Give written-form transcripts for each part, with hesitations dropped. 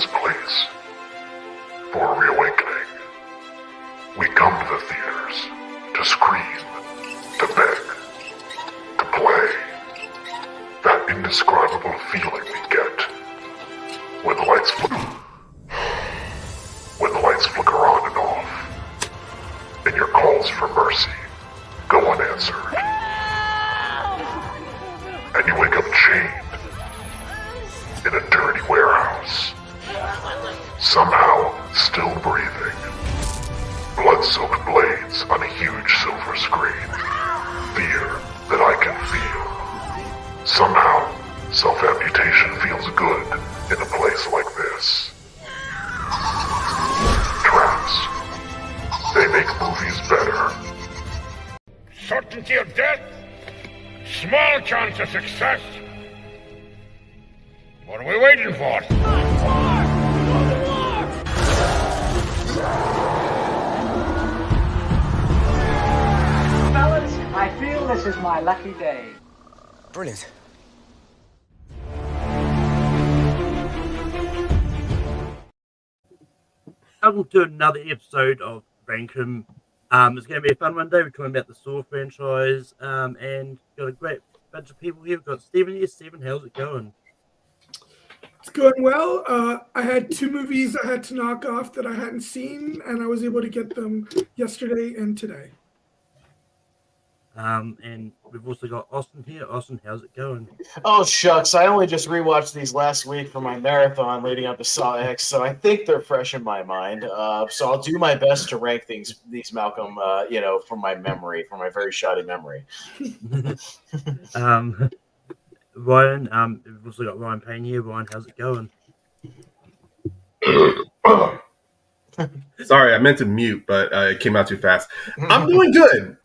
this place for a reawakening. We come to the theaters to scream, to beg, to play. That indescribable feeling we get when the lights flicker on and off, and your calls for mercy go unanswered. And you wake up chained in a dirty warehouse, somehow still breathing. Blood-soaked blades on a huge silver screen. Fear that I can feel. Somehow, self-amputation feels good in a place like this. Traps. They make movies better. Certainty of death, small chance of success. What are we waiting for? Fellas, I feel this is my lucky day. Brilliant. Welcome to another episode of Rankum. It's going to be a fun one day. We're talking about the Saw franchise, and got a great bunch of people here. We've got Stephen here. Stephen, how's it going? It's going well. I had 2 movies I had to knock off that I hadn't seen, and I was able to get them yesterday and today. And we've also got Austin here. Austin, how's it going? Oh, shucks. I only just rewatched these last week for my marathon leading up to Saw X, so I think they're fresh in my mind. So I'll do my best to rank these Malcolm, from my memory, from my very shoddy memory. Ryan, we've also got Ryan Payne here. Ryan, how's it going? Sorry, I meant to mute, but it came out too fast. I'm doing good.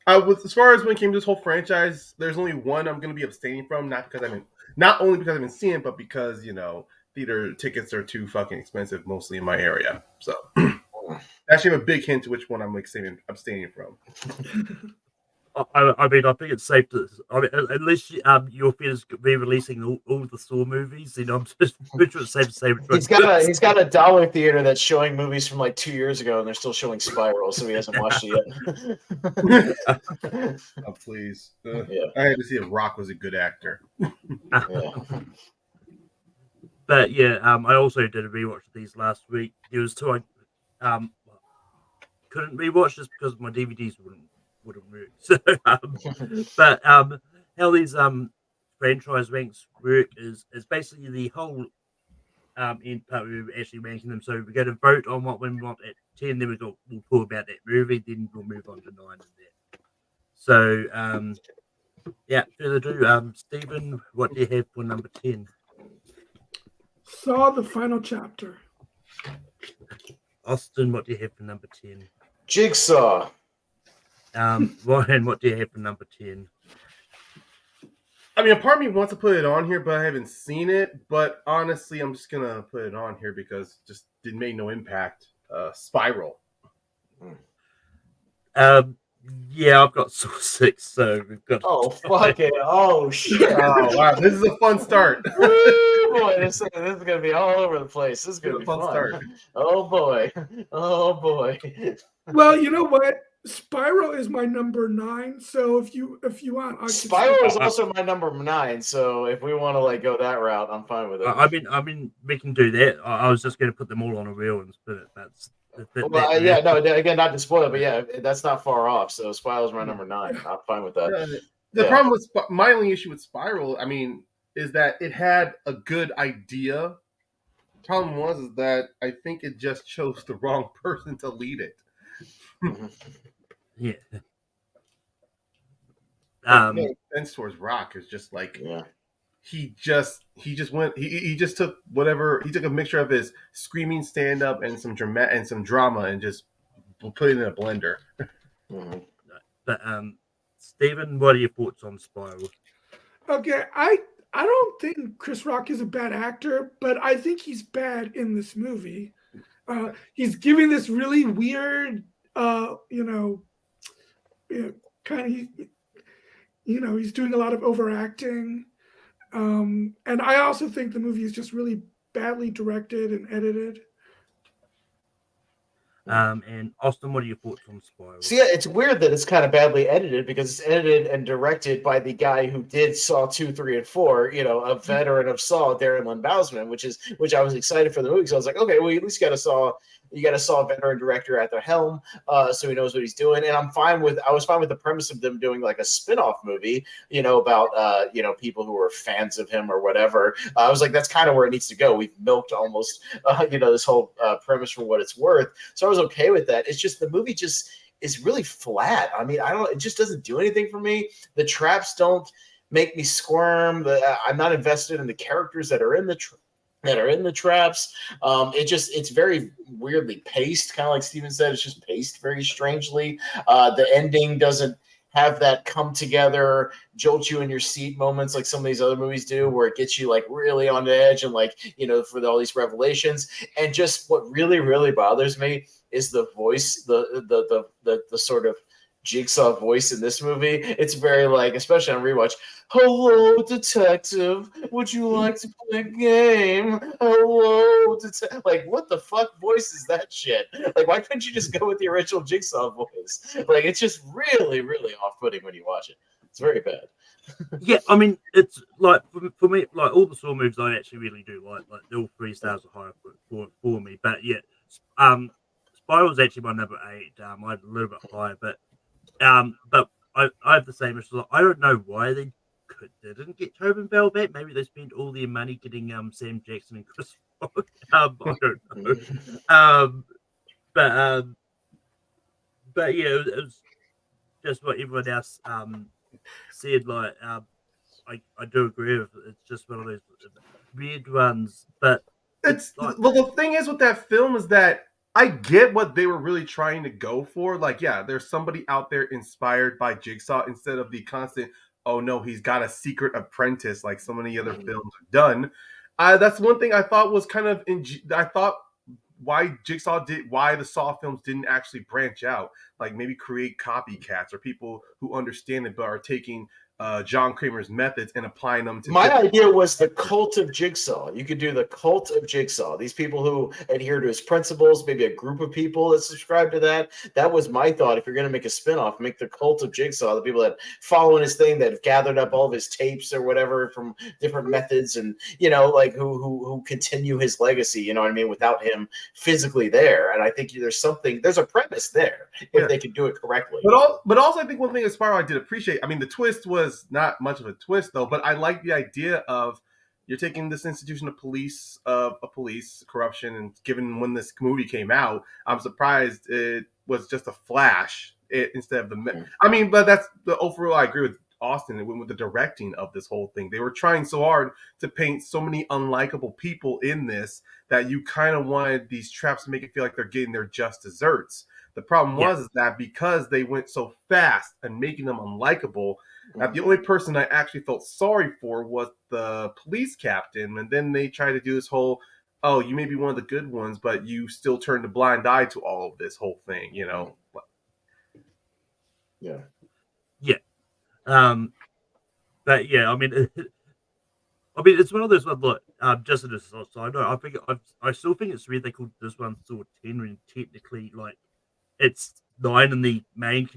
As far as when it came to this whole franchise, there's only one I'm going to be abstaining from, not only because I haven't seen it, but because theater tickets are too fucking expensive, mostly in my area. So actually, have a big hint to which one I'm abstaining from. I mean, I think it's safe to. I mean, at least your theater's re-releasing all the Saw movies. I'm just pretty sure it's safe to say. He's got a dollar theater that's showing movies from like 2 years ago, and they're still showing Spiral, so he hasn't watched it yet. Oh, please! Yeah. I had to see if Rock was a good actor. Yeah. But yeah, I also did a rewatch of these last week. There was 2 I couldn't rewatch just because my DVDs wouldn't work. So, but how these franchise ranks work is basically the whole end part. We're actually ranking them. So we're going to vote on what we want at 10. Then we'll talk about that movie. Then we'll move on to 9 and that. So yeah, further ado, Stephen, what do you have for number 10? Saw the final chapter. Austin, what do you have for number 10? Jigsaw. Ryan, what do you have for number 10? I mean, a part of me wants to put it on here, but I haven't seen it. But honestly, I'm just gonna put it on here because just it made no impact. Spiral. Yeah, I've got Saw 6, so we've got. Oh, fuck it. Oh, shit. Oh, wow, this is a fun start. Woo, boy, this is going to be all over the place. This is going to be fun. Start. Oh, boy. Oh, boy. Well, you know what? Spiral is my number 9. So if you want, Spiral is also my number 9. So if we want to go that route, I'm fine with it. I mean, we can do that. I was just going to put them all on a reel and spin it. Again, not to spoil it, but yeah, that's not far off. So Spiral's my number 9. I'm fine with that. The problem with my only issue with Spiral, I mean, is that it had a good idea. The problem is that I think it just chose the wrong person to lead it. Yeah. Offense towards Rock is just he just took whatever, he took a mixture of his screaming stand up and some drama and just put it in a blender. But Stephen, what are your thoughts on Spiral? Okay, I don't think Chris Rock is a bad actor, but I think he's bad in this movie. He's giving this really weird, he's doing a lot of overacting. And I also think the movie is just really badly directed and edited. And Austin, what are your thoughts on Spiral? So yeah, it's weird that it's kind of badly edited because it's edited and directed by the guy who did Saw 2, 3, and 4. A veteran of Saw, Darren Lynn Bousman, which I was excited for the movie because I was like, okay, well, at least you got a Saw veteran director at the helm, so he knows what he's doing. And I was fine with the premise of them doing like a spin-off movie, about people who are fans of him or whatever. I was like, that's kind of where it needs to go. We've milked almost this whole premise for what it's worth. So I was okay with that. It's just the movie just is really flat. I mean, it just doesn't do anything for me. The traps don't make me squirm. I'm not invested in the characters that are in the traps. It's very weirdly paced, kind of like Steven said. It's just paced very strangely. The ending doesn't have that come together, jolt you in your seat moments like some of these other movies do, where it gets you like really on the edge and for all these revelations. And just what really, really bothers me is the voice, the sort of Jigsaw voice in this movie. It's very especially on rewatch. Hello, detective. Would you like to play a game? Hello, detective. What the fuck voice is that shit? Why couldn't you just go with the original Jigsaw voice? It's just really, really off-putting when you watch it. It's very bad. Yeah, I mean, it's for me, all the Saw movies I actually really do like they're all 3 stars or higher for me. But yeah, Spiral's actually my number 8. I had a little bit higher, but I have the same issue. I don't know why they didn't get Tobin Bell back. Maybe they spent all their money getting Sam Jackson and Chris Rock. I don't know. But yeah, it was just what everyone else said. I do agree with it. It's just one of those weird ones. But the thing is with that film is that I get what they were really trying to go for. There's somebody out there inspired by Jigsaw instead of the constant, oh no, he's got a secret apprentice like so many other films have done. That's one thing I thought was kind of I thought why the Saw films didn't actually branch out, maybe create copycats or people who understand it but are taking John Kramer's methods and applying them to. My idea was the cult of Jigsaw. You could do the cult of Jigsaw. These people who adhere to his principles, maybe a group of people that subscribe to that. That was my thought. If you're going to make a spinoff, make the cult of Jigsaw, the people that follow his thing, that have gathered up all of his tapes or whatever from different methods, and who continue his legacy. You know what I mean? Without him physically there. And I think there's a premise there if they can do it correctly. But also, I think one thing as Spiral I did appreciate. I mean, the twist was not much of a twist though, but I like the idea of you're taking this institution of police corruption, and given when this movie came out, I'm surprised it was just a flash instead of the. I mean, but that's the overall. I agree with Austin. It went with the directing of this whole thing. They were trying so hard to paint so many unlikable people in this that you kind of wanted these traps to make it feel like they're getting their just desserts. The problem was that because they went so fast and making them unlikable, that the only person I actually felt sorry for was the police captain. And then they tried to do this whole, oh, you may be one of the good ones, but you still turned a blind eye to all of this whole thing, Yeah. Yeah. But yeah, I mean, it's one of those ones. Look, just as a side note, I still think it's weird they called this one Saw 10 when technically, it's 9 in the main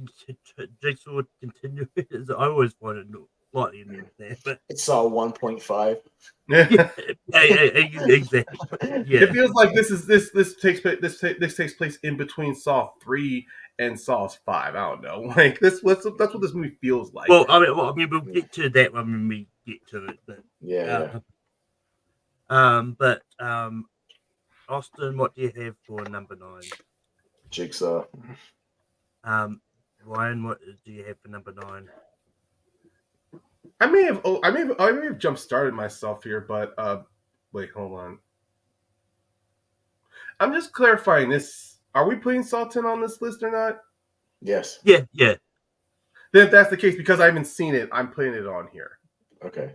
Jigsaw continuum. I always find it slightly annoying there, but it's Saw 1.5. Yeah, exactly. Yeah, it feels like this takes place in between Saw 3 and Saw 5. I don't know. That's what this movie feels like. Well, I mean, we'll get to that when we get to it. But Austin, what do you have for number 9? Jigsaw. Ryan, what do you have for number 9? I may have jump started myself here, but wait, hold on. I'm just clarifying this. Are we putting Saw 10 on this list or not? Yes. Yeah. Then if that's the case, because I haven't seen it, I'm putting it on here. Okay.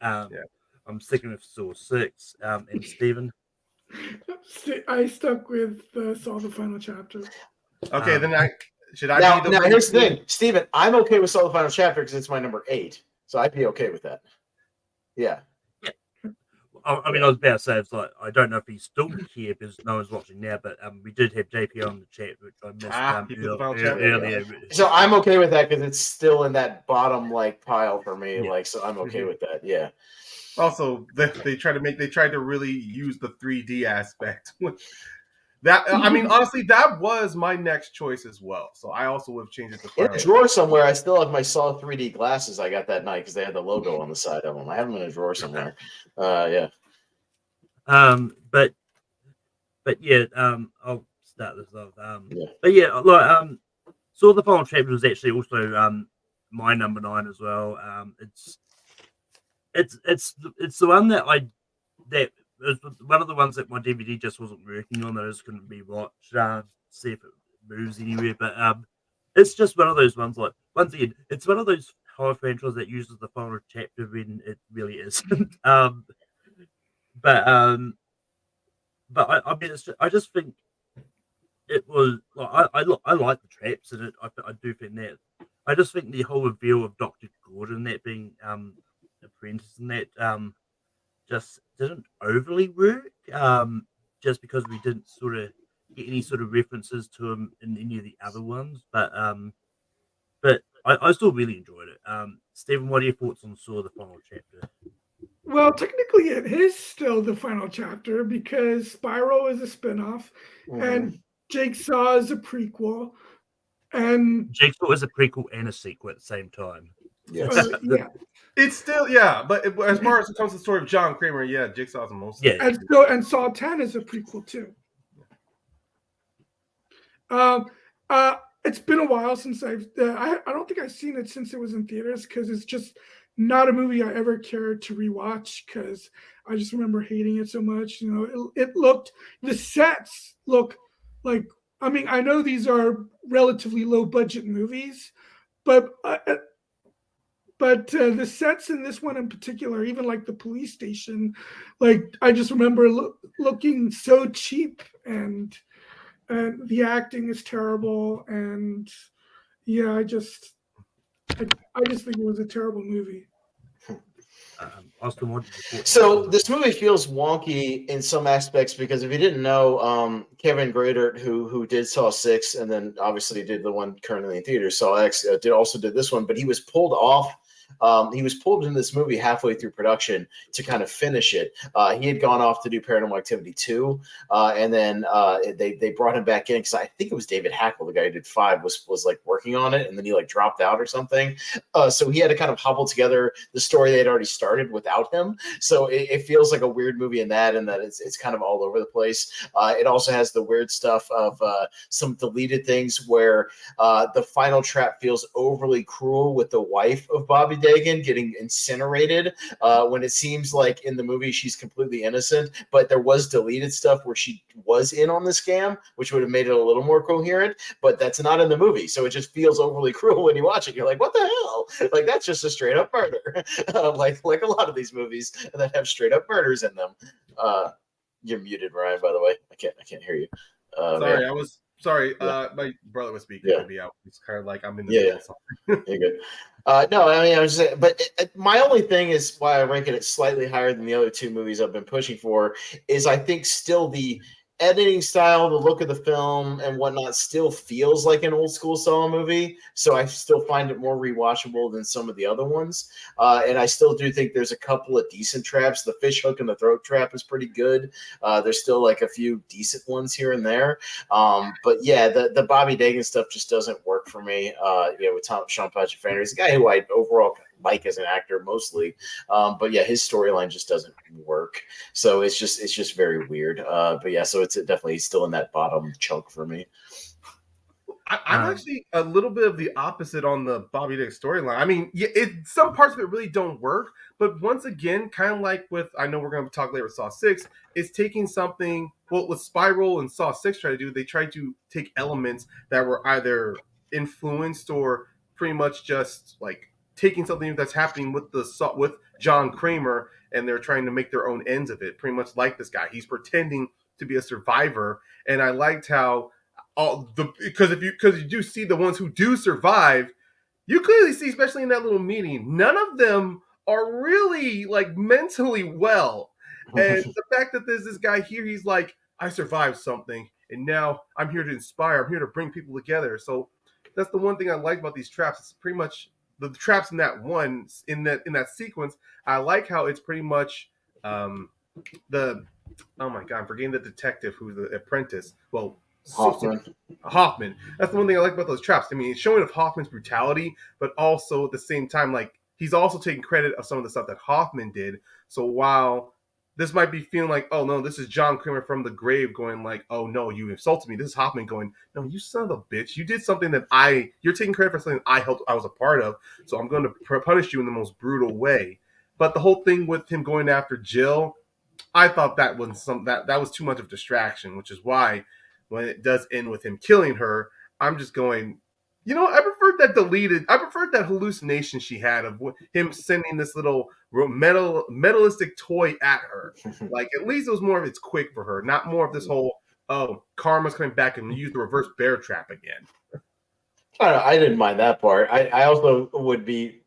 I'm sticking with Saw 6. And Steven? I stuck with Saw the Final Chapter. Okay, then now here's the thing, Steven, I'm okay with Saw the Final Chapter because it's my number 8, so I'd be okay with that. Yeah. I mean, I was about to say, it's like, I don't know if he's still here because no one's watching now, but we did have JP on the chat, which I missed he put the final chapter. earlier. So I'm okay with that because it's still in that bottom like pile for me. Yeah. Like, so I'm okay with that. Yeah. Also, they tried to really use the 3D aspect. That I mean, honestly, that was my next choice as well. So I also would have changed it to In final. a drawer somewhere, I still have my Saw 3D glasses I got that night because they had the logo on the side of them. I have them in a drawer somewhere. Yeah. But yeah, I'll start this off. Yeah. But yeah, like Saw the Final Chapter was actually also my number 9 as well. It's the one that was one of the ones that my DVD just wasn't working on. That I just couldn't be watched. See if it moves anywhere, but it's just one of those ones. Like, once again, it's one of those horror franchises that uses the final chapter when it really isn't. But I mean, I just think it was like I like the traps in it. I do think that. I just think the whole reveal of Dr. Gordon that being apprentice in that just didn't overly work. Just because we didn't sort of get any sort of references to him in any of the other ones, but I still really enjoyed it. Stephen, what are your thoughts on Saw the Final Chapter? Well, technically, it is still the final chapter because Spiral is a spinoff, and Jigsaw is a prequel, and Jigsaw is a prequel and a sequel at the same time. Yes. yeah, It's still but as far as it comes to the story of John Kramer, yeah, Jigsaw's the most. Yeah. and Saw 10 is a prequel too. It's been a while since I don't think I've seen it since it was in theaters because it's just not a movie I ever cared to rewatch because I just remember hating it so much. You know, the sets look like, I mean, I know these are relatively low budget movies, but the sets in this one in particular, even like the police station, like I just remember looking so cheap, and the acting is terrible, and yeah, I just think it was a terrible movie. Austin, what did you So this movie feels wonky in some aspects because if you didn't know, Kevin Greatert, who did Saw 6 and then obviously did the one currently in theaters, Saw X, did this one, but he was pulled off. He was pulled into this movie halfway through production to kind of finish it. He had gone off to do Paranormal Activity 2, and then they brought him back in because I think it was David Hackle, the guy who did 5, was like working on it, and then he like dropped out or something. So he had to kind of hobble together the story they had already started without him. So it feels like a weird movie in that it's kind of all over the place. It also has the weird stuff of some deleted things where the final trap feels overly cruel with the wife of Bobby Dagan getting incinerated when it seems like in the movie she's completely innocent, but there was deleted stuff where she was in on the scam, which would have made it a little more coherent, but that's not in the movie. So it just feels overly cruel when you watch it. You're like, what the hell? Like, that's just a straight up murder. like a lot of these movies that have straight up murders in them. You're muted, Ryan, by the way. I can't hear you. Sorry, yeah. I was sorry. Yeah. My brother was speaking to me. I was kind of like I'm in the middle of something. You're good. No, I mean, I was just saying, but my only thing is why I rank it slightly higher than the other two movies I've been pushing for is I think still the editing style, the look of the film and whatnot still feels like an old school Saw movie. So I still find it more rewatchable than some of the other ones. And I still do think there's a couple of decent traps. The fish hook and the throat trap is pretty good. There's still like a few decent ones here and there. But yeah, the Bobby Dagan stuff just doesn't work for me. With Sean Patrick Fanner, he's a guy who I overall like as an actor mostly, but yeah, his storyline just doesn't work. So it's just very weird. But yeah, so it's definitely still in that bottom chunk for me. I'm actually a little bit of the opposite on the Bobby Dick storyline. I mean, some parts of it really don't work, but once again, kind of like with, I know we're going to talk later with Saw 6, it's taking something, well, with Spiral and Saw 6 try to do, they tried to take elements that were either influenced or pretty much just like taking something that's happening with with John Kramer, and they're trying to make their own ends of it, pretty much like this guy. He's pretending to be a survivor, and I liked how because you do see the ones who do survive, you clearly see, especially in that little meeting, none of them are really like mentally well. And the fact that there's this guy here, he's like, I survived something, and now I'm here to inspire. I'm here to bring people together. So that's the one thing I like about these traps. It's pretty much the traps in that sequence. I like how it's pretty much the oh my god, I'm forgetting the detective who's the apprentice. Well, Hoffman. That's the one thing I like about those traps. I mean, it's showing of Hoffman's brutality, but also at the same time, like he's also taking credit of some of the stuff that Hoffman did. So while this might be feeling like, oh no, this is John Kramer from the grave going like, oh no, you insulted me. This is Hoffman going, no, you son of a bitch. You did something that you're taking credit for something I was a part of. So I'm going to punish you in the most brutal way. But the whole thing with him going after Jill, I thought that was that was too much of a distraction, which is why when it does end with him killing her, I'm just going, I preferred that hallucination she had of him sending this little metalistic toy at her. Like, at least it was more of it's quick for her, not more of this whole, oh, karma's coming back and use the reverse bear trap again. I didn't mind that part. I also would be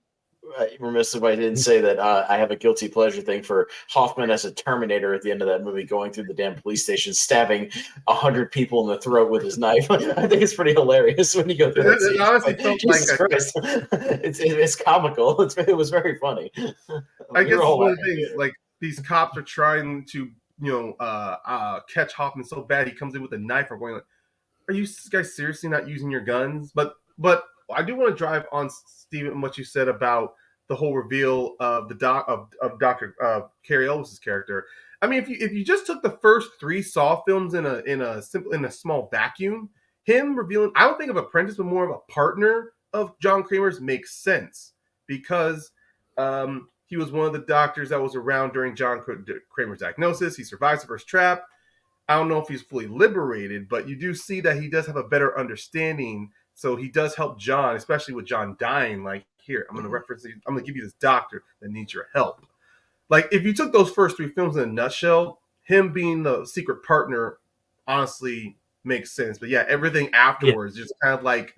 remiss if I didn't say that I have a guilty pleasure thing for Hoffman as a Terminator at the end of that movie, going through the damn police station, stabbing 100 people in the throat with his knife. I think it's pretty hilarious when you go through that scene. It honestly felt Jesus Christ. It's comical. It was very funny. I guess one of the things, like, these cops are trying to, catch Hoffman so bad he comes in with a knife. Or going like, are you guys seriously not using your guns? But I do want to drive on, Steven, what you said about the whole reveal of the of Dr. Carrie Elwes's character. I mean, if you just took the first 3 Saw films in a small vacuum, him revealing, I don't think of Apprentice, but more of a partner of John Kramer's makes sense, because he was one of the doctors that was around during John Kramer's diagnosis. He survives the first trap. I don't know if he's fully liberated, but you do see that he does have a better understanding. So he does help John, especially with John dying. Like, here, I'm going to give you this doctor that needs your help. Like, if you took those first 3 films in a nutshell, him being the secret partner honestly makes sense. But yeah, everything afterwards just kind of like,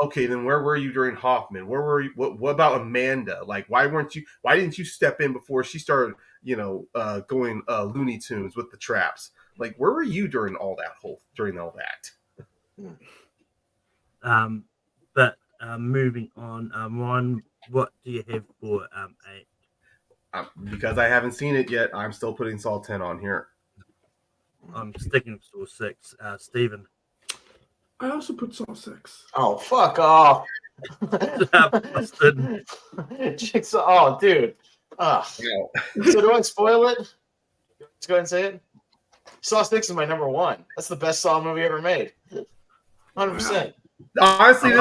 okay, then where were you during Hoffman? Where were you? What about Amanda? Like, why didn't you step in before she started, going Looney Tunes with the traps? Like, where were you during all that? But moving on, Ron, what do you have for 8? Because I haven't seen it yet, I'm still putting Saw 10 on here. I'm sticking to Saw 6. Steven. I also put Saw 6. Oh, fuck off. Busted. Jigsaw. Oh, dude. So do I spoil it? Let's go ahead and say it. Saw 6 is my number 1. That's the best Saw movie ever made. 100%. Honestly,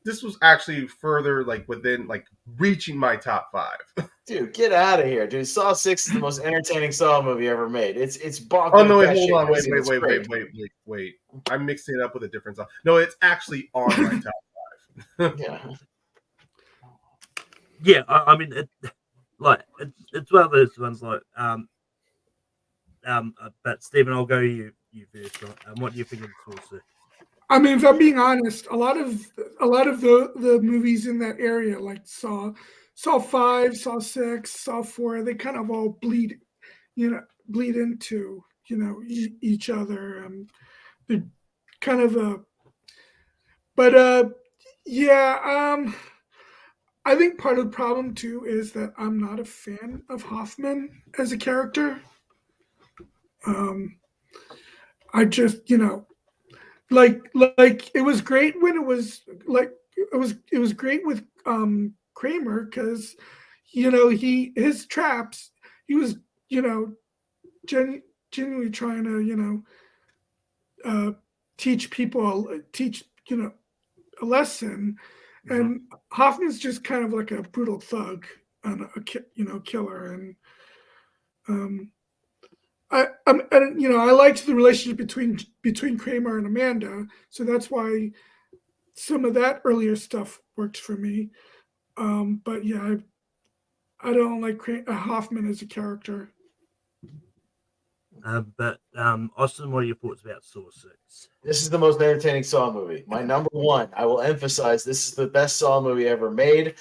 this was actually further, like, within, like, reaching my top 5. Dude, get out of here, dude. Saw 6 is the most entertaining Saw movie ever made. It's bonkers. Oh no, wait, hold on, wait. I'm mixing it up with a different Saw. No, it's actually on my top 5. Yeah, I mean, it's one of those ones like but Stephen, I'll go you first. What do you think of Saw 6? I mean, if I'm being honest, a lot of the movies in that area, like Saw 5, Saw 6, Saw 4, they kind of all bleed into each other. They're kind of I think part of the problem too is that I'm not a fan of Hoffman as a character. I just like it was great when it was like it was great with Kramer, because his traps, he was genuinely trying to teach people a lesson, and Hoffman's just kind of like a brutal thug and a killer, and I liked the relationship between Kramer and Amanda, so that's why some of that earlier stuff worked for me. But yeah, I don't like Hoffman as a character. But Austin, what are your thoughts about Saw 6? This is the most entertaining Saw movie. My number one. I will emphasize this is the best Saw movie ever made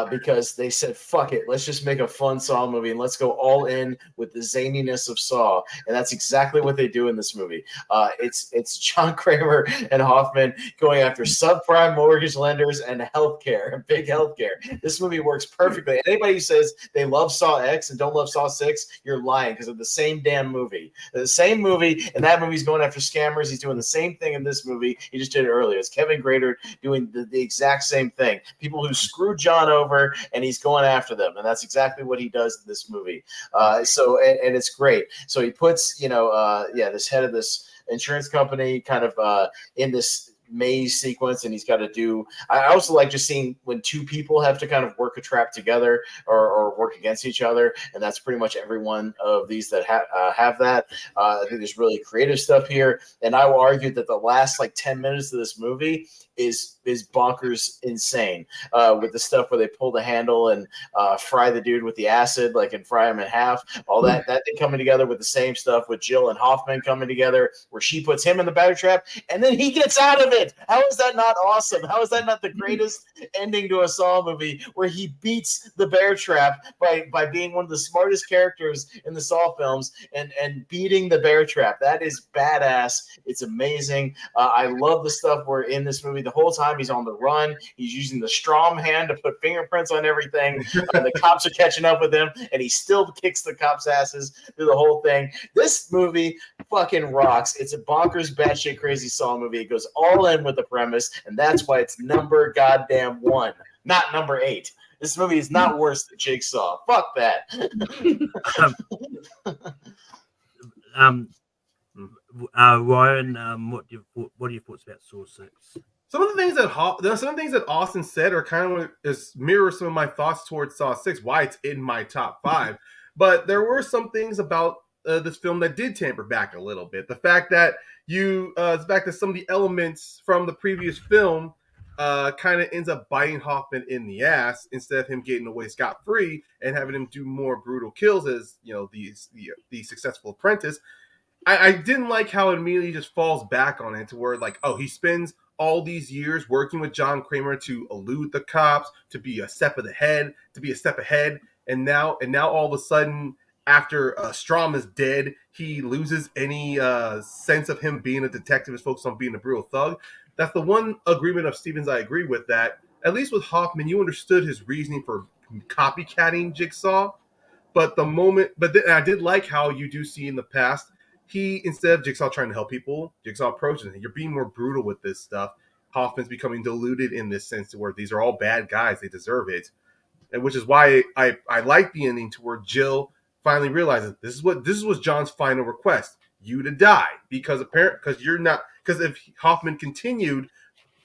because they said, fuck it, let's just make a fun Saw movie and let's go all in with the zaniness of Saw. And that's exactly what they do in this movie. It's John Kramer and Hoffman going after subprime mortgage lenders and healthcare, big healthcare. This movie works perfectly. Anybody who says they love Saw X and don't love Saw 6, you're lying because of the same damn movie. The same movie, and that movie's going after scammers. He's doing the same thing in this movie. He just did it earlier. It's Kevin Grader doing the exact same thing. People who screwed John over, and he's going after them, and that's exactly what he does in this movie. And it's great. So he puts, this head of this insurance company kind of in this maze sequence, and he's got to do. I also like just seeing when two people have to kind of work a trap together or work against each other, and that's pretty much every one of these that have that. I think there's really creative stuff here, and I will argue that the last 10 minutes of this movie is bonkers insane with the stuff where they pull the handle and fry the dude with the acid, and fry him in half. All that thing coming together with the same stuff with Jill and Hoffman coming together, where she puts him in the battery trap and then he gets out of it. How is that not awesome? How is that not the greatest ending to a Saw movie, where he beats the bear trap by being one of the smartest characters in the Saw films and beating the bear trap? That is badass. It's amazing. I love the stuff where in this movie the whole time he's on the run. He's using the Strom hand to put fingerprints on everything. The cops are catching up with him, and he still kicks the cops' asses through the whole thing. This movie fucking rocks. It's a bonkers, batshit crazy Saw movie. It goes all in with the premise, and that's why it's number goddamn one, not number 8. This movie is not worse than Jigsaw. Fuck that. Ryan, what are your thoughts about Saw 6? Some of the things that Austin said are kind of mirror some of my thoughts towards Saw 6, why it's in my top 5. But there were some things about this film that did tamper back a little bit. The fact that some of the elements from the previous film kind of ends up biting Hoffman in the ass instead of him getting away scot-free and having him do more brutal kills as the successful apprentice. I didn't like how it immediately just falls back on it to where he spends all these years working with John Kramer to elude the cops, to be a step ahead, and now all of a sudden, after Strom is dead, he loses any sense of him being a detective, is focused on being a brutal thug. That's the one agreement of Stevens I agree with, that at least with Hoffman, you understood his reasoning for copycatting Jigsaw. But I did like how you do see in the past, he, instead of Jigsaw trying to help people, Jigsaw approaches him. You're being more brutal with this stuff. Hoffman's becoming deluded in this sense to where these are all bad guys. They deserve it. And which is why I like the ending to where Jill finally realizes this was John's final request. You to die. Because if Hoffman continued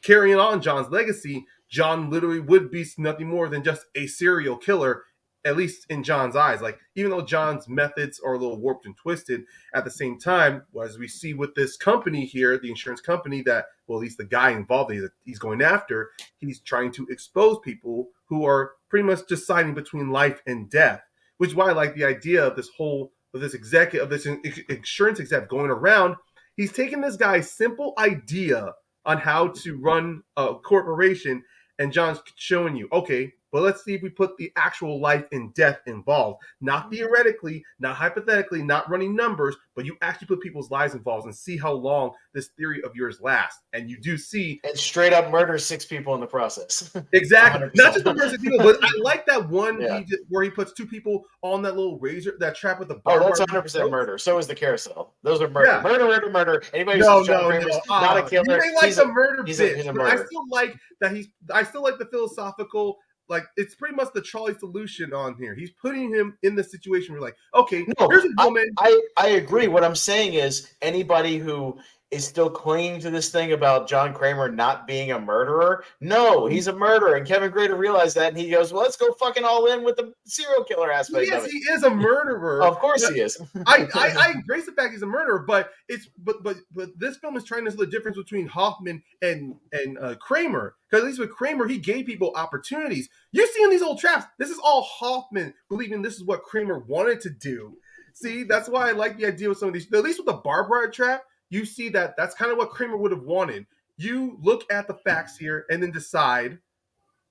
carrying on John's legacy, John literally would be nothing more than just a serial killer, at least in John's eyes. Even though John's methods are a little warped and twisted, at the same time, as we see with this company here, the insurance company that, well, at least the guy involved he's going after, he's trying to expose people who are pretty much deciding between life and death, which is why I like the idea of this insurance exec going around. He's taking this guy's simple idea on how to run a corporation, and John's showing you, okay, but let's see if we put the actual life and death involved. Not theoretically, not hypothetically, not running numbers, but you actually put people's lives involved and see how long this theory of yours lasts. And you do see... And straight up murder 6 people in the process. Exactly. 100%. Not just the murder 6 people, but I like that one where he puts 2 people on that little razor, that trap with the bar. Oh, that's 100% murder. So is the carousel. Those are murder. Yeah. Murder. Anybody who's John Kramer's not a killer. You may like the murder bit, he's a murderer. I still like the philosophical... it's pretty much the Charlie solution on here. He's putting him in the situation where okay, here's a woman. I agree. What I'm saying is anybody who is still clinging to this thing about John Kramer not being a murderer. No, he's a murderer. And Kevin Grader realized that, and he goes, well, let's go fucking all in with the serial killer aspect of it. He is a murderer. Of course he is. I embrace the fact he's a murderer, but this film is trying to see the difference between Hoffman and Kramer. Because at least with Kramer, he gave people opportunities. You see in these old traps, this is all Hoffman believing this is what Kramer wanted to do. See, that's why I like the idea with some of these. At least with the barbed wire trap, you see that that's kind of what Kramer would have wanted. You look at the facts here and then decide.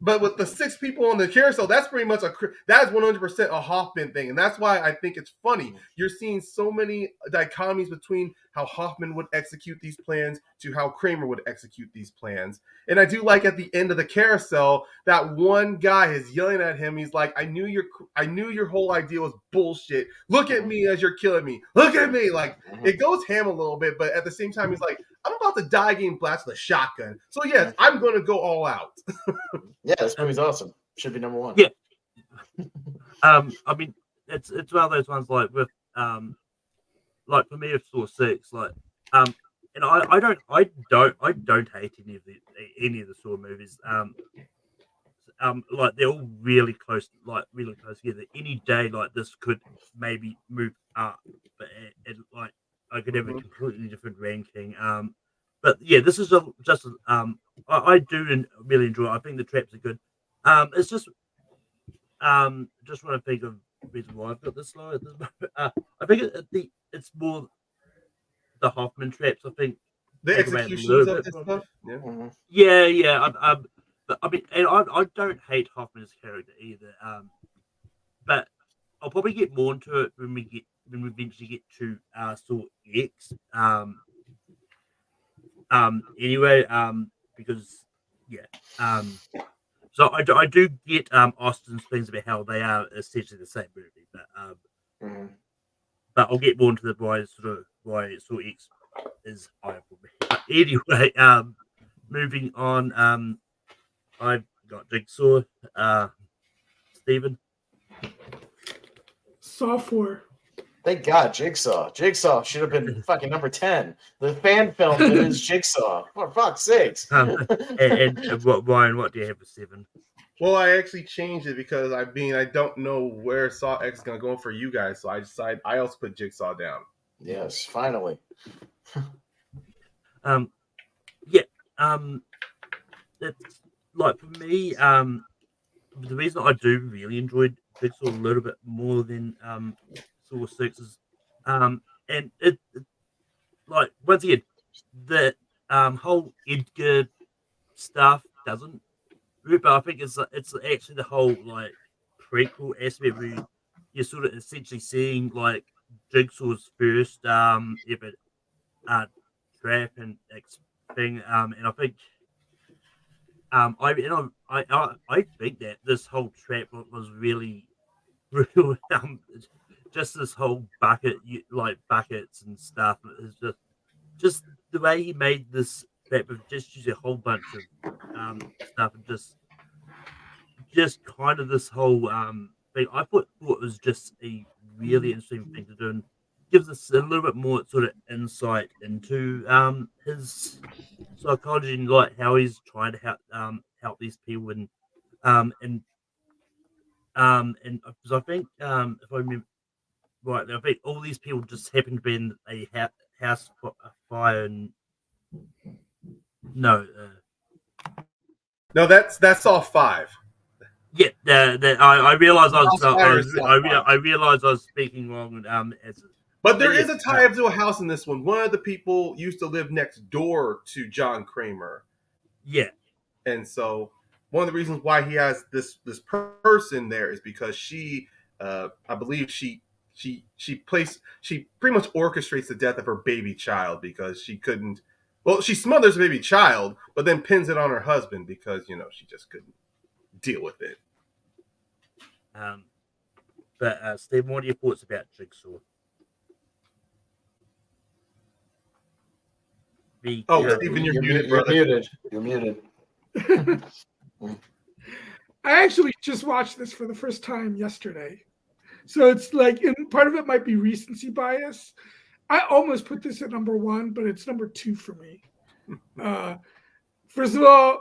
But with the 6 people on the carousel, that's pretty much that is 100% a Hoffman thing, and that's why I think it's funny. You're seeing so many dichotomies between how Hoffman would execute these plans to how Kramer would execute these plans. And I do like at the end of the carousel that one guy is yelling at him. He's like, "I knew your whole idea was bullshit. Look at me as you're killing me. Look at me!" Like it goes ham a little bit, but at the same time, he's like, "I'm about to die getting blasted with a shotgun. So yes, I'm going to go all out." Yeah, this movie's awesome. Should be number 1. Yeah. I mean, it's one of those ones like with like for me, it's Saw 6, like and I don't hate any of the Saw movies. Like they're all really close together. Any day, like this could maybe move up, but like I could have a completely different ranking. But yeah, this is just I do really enjoy it. I think the traps are good. It's just want to think of reason why I've got this low at this moment. I think it's more the Hoffman traps. I think the executions of this stuff. Yeah. But I mean, and I don't hate Hoffman's character either. But I'll probably get more into it when we eventually get to Saw X. Anyway, because so I do get Austin's things about how they are essentially the same movie, but I'll get more into the why Saw X is higher for me. But anyway, moving on, I've got Jigsaw, Stephen. Saw 4. Thank God, Jigsaw. Jigsaw should have been fucking number 10. The fan film that is Jigsaw. For fuck's sakes. And Ryan, what do you have for 7? Well, I actually changed it because I don't know where Saw X is going to go for you guys, so I decided I also put Jigsaw down. Yes, finally. It's like for me, the reason I do really enjoyed Jigsaw a little bit more than Saw 6 is, and it like once again the whole Edgar stuff doesn't. But I think it's actually the whole like prequel aspect where you're sort of essentially seeing like Jigsaw's first ever trap and thing, and I think I think that this whole trap was really real. Just this whole buckets and stuff is just the way he made this trap of just using a whole bunch of stuff and just kind of this whole thing. I thought it was just a really interesting thing to do and gives us a little bit more sort of insight into his psychology and like how he's trying to help these people and because I think if I remember right, I think all these people just happen to be in a house fire and no, that's all 5. Yeah, I realized I realized I was speaking wrong. But there is a tie up to a house in this one. One of the people used to live next door to John Kramer. Yeah, and so one of the reasons why he has this person there is because she, I believe she pretty much orchestrates the death of her baby child because she couldn't. Well, she smothers the baby child, but then pins it on her husband because she just couldn't deal with it. But Stephen, what are your thoughts about Jigsaw? Stephen, you're muted, brother. You're muted. I actually just watched this for the first time yesterday. So it's like, and part of it might be recency bias. I almost put this at number 1, but it's number 2 for me. First of all,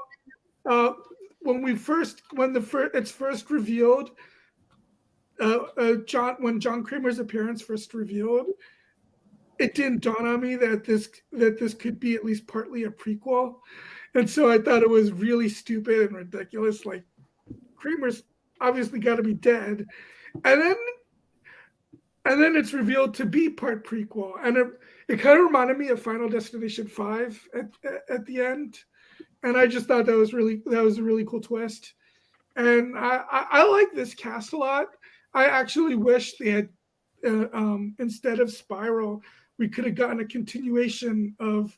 when it's first revealed, when John Kramer's appearance first revealed, it didn't dawn on me that this could be at least partly a prequel, and so I thought it was really stupid and ridiculous. Like, Kramer's obviously got to be dead, and and then it's revealed to be part prequel, and it kind of reminded me of Final Destination 5 at the end, and I just thought that was a really cool twist, and I like this cast a lot. I actually wish they had instead of Spiral, we could have gotten a continuation of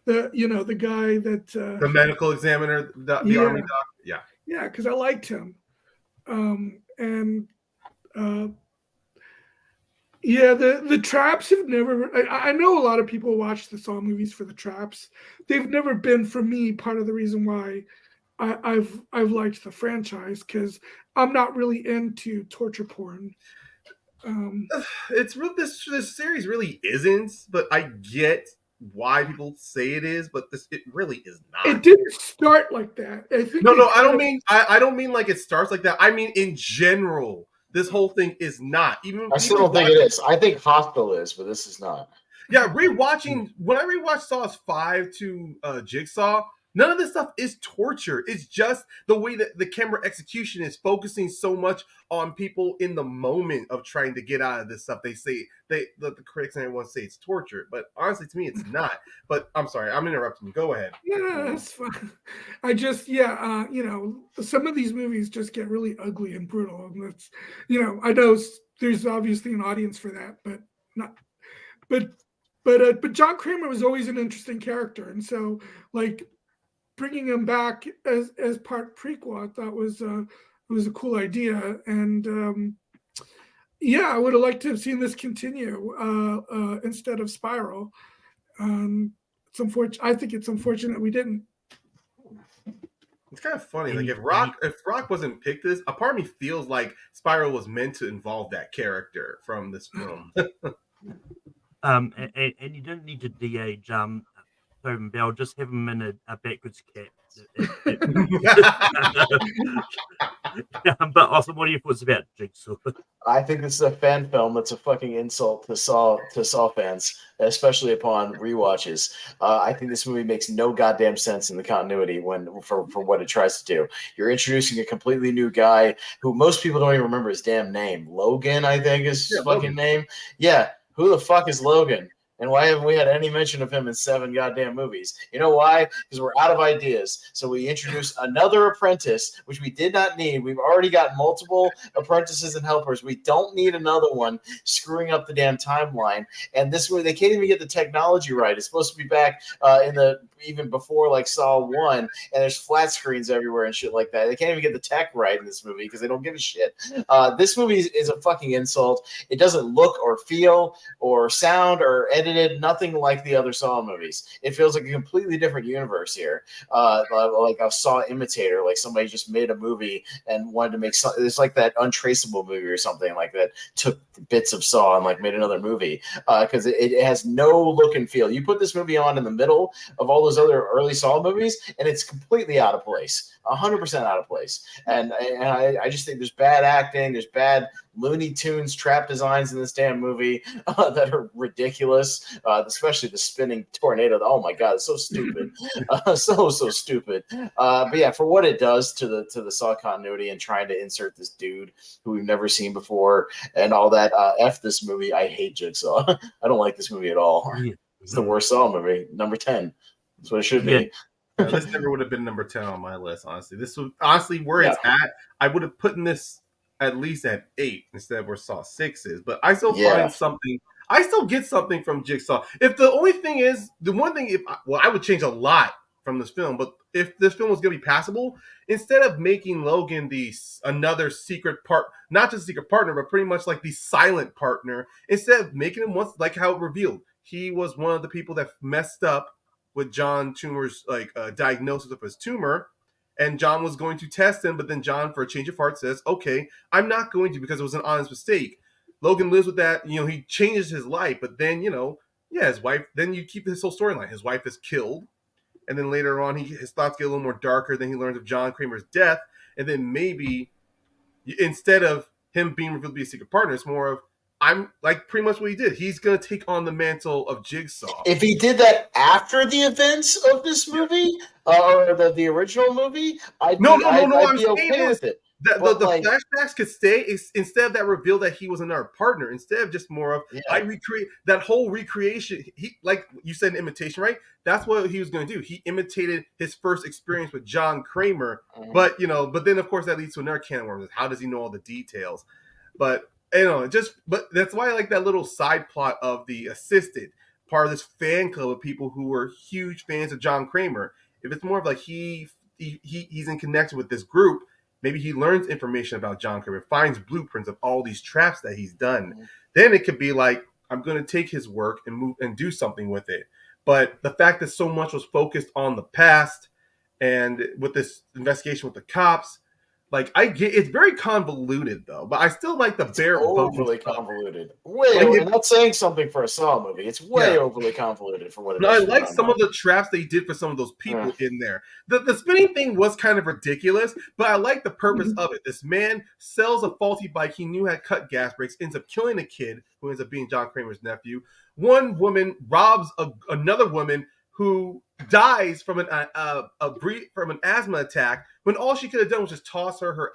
the guy that The medical examiner, the army doc. yeah, because I liked him, and yeah, the traps have never. I know a lot of people watch the Saw movies for the traps. They've never been for me part of the reason why I've liked the franchise, because I'm not really into torture porn. It's real. This series really isn't, but I get why people say it is, but it really is not. It didn't start like that. I think No, I don't mean I don't mean like it starts like that. I mean in general, this whole thing is not. I still don't think it is. I think Hostile is, but this is not. Yeah, when I rewatched Saws 5 to Jigsaw, none of this stuff is torture. It's just the way that the camera execution is focusing so much on people in the moment of trying to get out of this stuff. They say the critics and everyone say it's torture, but honestly, to me, it's not. But I'm sorry, I'm interrupting you. Go ahead. Yeah, that's fine. I just some of these movies just get really ugly and brutal, and that's I know there's obviously an audience for that, but not. But John Kramer was always an interesting character, and so like bringing him back as part prequel, I thought was a cool idea, and I would have liked to have seen this continue instead of Spiral. It's unfortunate. I think it's unfortunate we didn't. It's kind of funny. Like if Rock wasn't picked this, a part of me feels like Spiral was meant to involve that character from this film. And you didn't need to de-age Tobin Bell, just have him in a backwards cap. But also, what are your thoughts about Jigsaw? I think this is a fan film that's a fucking insult to Saw fans, especially upon rewatches. I think this movie makes no goddamn sense in the continuity for what it tries to do. You're introducing a completely new guy who most people don't even remember his damn name. Logan, I think, is his fucking name. Yeah. Who the fuck is Logan? And why haven't we had any mention of him in 7 goddamn movies? You know why? Because we're out of ideas. So we introduce another apprentice, which we did not need. We've already got multiple apprentices and helpers. We don't need another one screwing up the damn timeline. And this way, they can't even get the technology right. It's supposed to be back even before like Saw 1, and there's flat screens everywhere and shit like that. They can't even get the tech right in this movie because they don't give a shit. This movie is a fucking insult. It doesn't look or feel or sound or edited nothing like the other Saw movies. It feels like a completely different universe here. Like a Saw imitator, like somebody just made a movie and wanted to make something. It's like that Untraceable movie or something like that. Took bits of Saw and like made another movie because it has no look and feel. You put this movie on in the middle of all those other early Saw movies, and it's completely out of place. 100% out of place. And I just think there's bad acting, there's bad Looney Tunes trap designs in this damn movie that are ridiculous, especially the spinning tornado. Oh my god, it's so stupid. So stupid. But yeah, for what it does to the Saw continuity and trying to insert this dude who we've never seen before and all that, F this movie. I hate Jigsaw. I don't like this movie at all. It's the worst Saw movie. Number 10. That's what it should be. This never would have been number 10 on my list, honestly. This was honestly where it's at. I would have put this at least at 8 instead of where Saw 6 is. But I still find something. I still get something from Jigsaw. If the only thing is, the one thing, I would change a lot from this film. But if this film was going to be passable, instead of making Logan another secret part, not just a secret partner, but pretty much like the silent partner, instead of making him once, like how it revealed, he was one of the people that messed up with John Tumor's diagnosis of his tumor, and John was going to test him, but then John, for a change of heart, says, "Okay, I'm not going to because it was an honest mistake." Logan lives with that. He changes his life, but then his wife. Then you keep this whole storyline. His wife is killed, and then later on, his thoughts get a little more darker. Then he learns of John Kramer's death, and then maybe instead of him being revealed to be a secret partner, it's more of, I'm like pretty much what he did. He's going to take on the mantle of Jigsaw. If he did that after the events of this movie or the original movie, I'd be okay with it. The But, like, flashbacks could stay instead of that reveal that he was another partner. Instead of just more of I recreate that whole recreation. He, like you said, an imitation, right? That's what he was going to do. He imitated his first experience with John Kramer, but then of course that leads to another can of worms. How does he know all the details? But but that's why I like that little side plot of the assistant, part of this fan club of people who were huge fans of John Kramer. If it's more of like he's in connection with this group, maybe he learns information about John Kramer, finds blueprints of all these traps that he's done. Then it could be like, I'm going to take his work and move and do something with it. But the fact that so much was focused on the past and with this investigation with the cops, like I get, it's very convoluted though. But I still like the bare bones. Overly convoluted. Way, not saying something for a Saw movie. It's way overly convoluted for what it is. I like some of the traps they did for some of those people in there. The spinning thing was kind of ridiculous, but I like the purpose of it. This man sells a faulty bike he knew had cut gas brakes, ends up killing a kid who ends up being John Kramer's nephew. One woman robs another woman who dies from an asthma attack when all she could have done was just toss her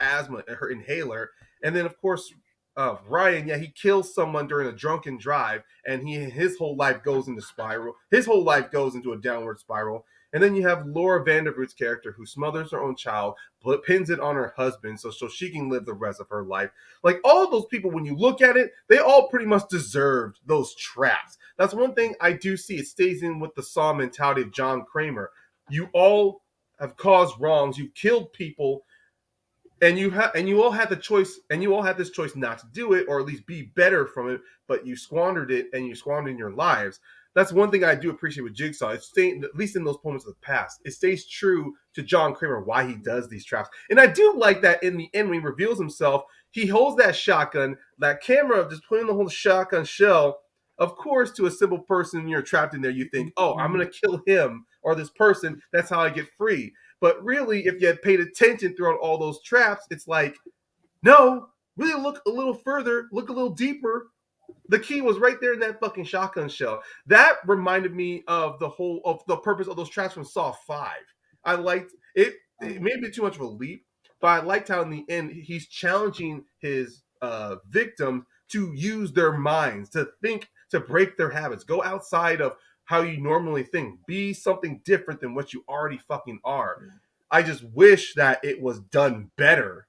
inhaler. And then of course Ryan, he kills someone during a drunken drive, and his whole life goes into spiral. His whole life goes into a downward spiral. And then you have Laura Vandervoort's character who smothers her own child, but pins it on her husband so she can live the rest of her life. Like all of those people, when you look at it, they all pretty much deserved those traps. That's one thing I do see. It stays in with the Saw mentality of John Kramer. You all have caused wrongs. You've killed people. And you all had the choice, and you all had this choice not to do it, or at least be better from it, but you squandered it, and you squandered your lives. That's one thing I do appreciate with Jigsaw. It's staying, at least in those moments of the past, it stays true to John Kramer, why he does these traps. And I do like that in the end, when he reveals himself, he holds that shotgun, that camera of just putting the whole shotgun shell. Of course, to a simple person, you're trapped in there, you think, oh, I'm going to kill him or this person. That's how I get free. But really, if you had paid attention throughout all those traps, it's like, no, really look a little further, look a little deeper. The key was right there in that fucking shotgun shell. That reminded me of the purpose of those traps from Saw 5. I liked it. It may be too much of a leap, but I liked how in the end he's challenging his victim to use their minds, to think, to break their habits, go outside of how you normally think, be something different than what you already fucking are. I just wish that it was done better.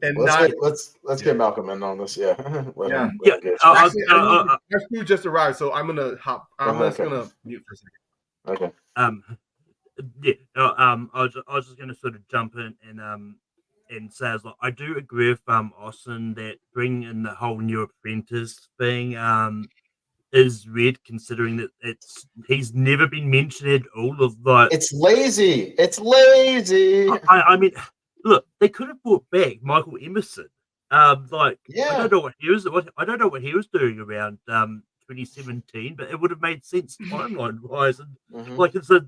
And let's get Malcolm in on this. Yeah. Actually, my food just arrived, so I'm gonna hop. I'm just gonna mute for a second. Okay. I was just gonna sort of jump in and say, I do agree with Austin that bringing in the whole new apprentice thing is weird, considering that he's never been mentioned at all of like. It's lazy. I mean, look, they could have brought back Michael Emerson. I don't know what he was. I don't know what he was doing around 2017, but it would have made sense timeline wise. And like the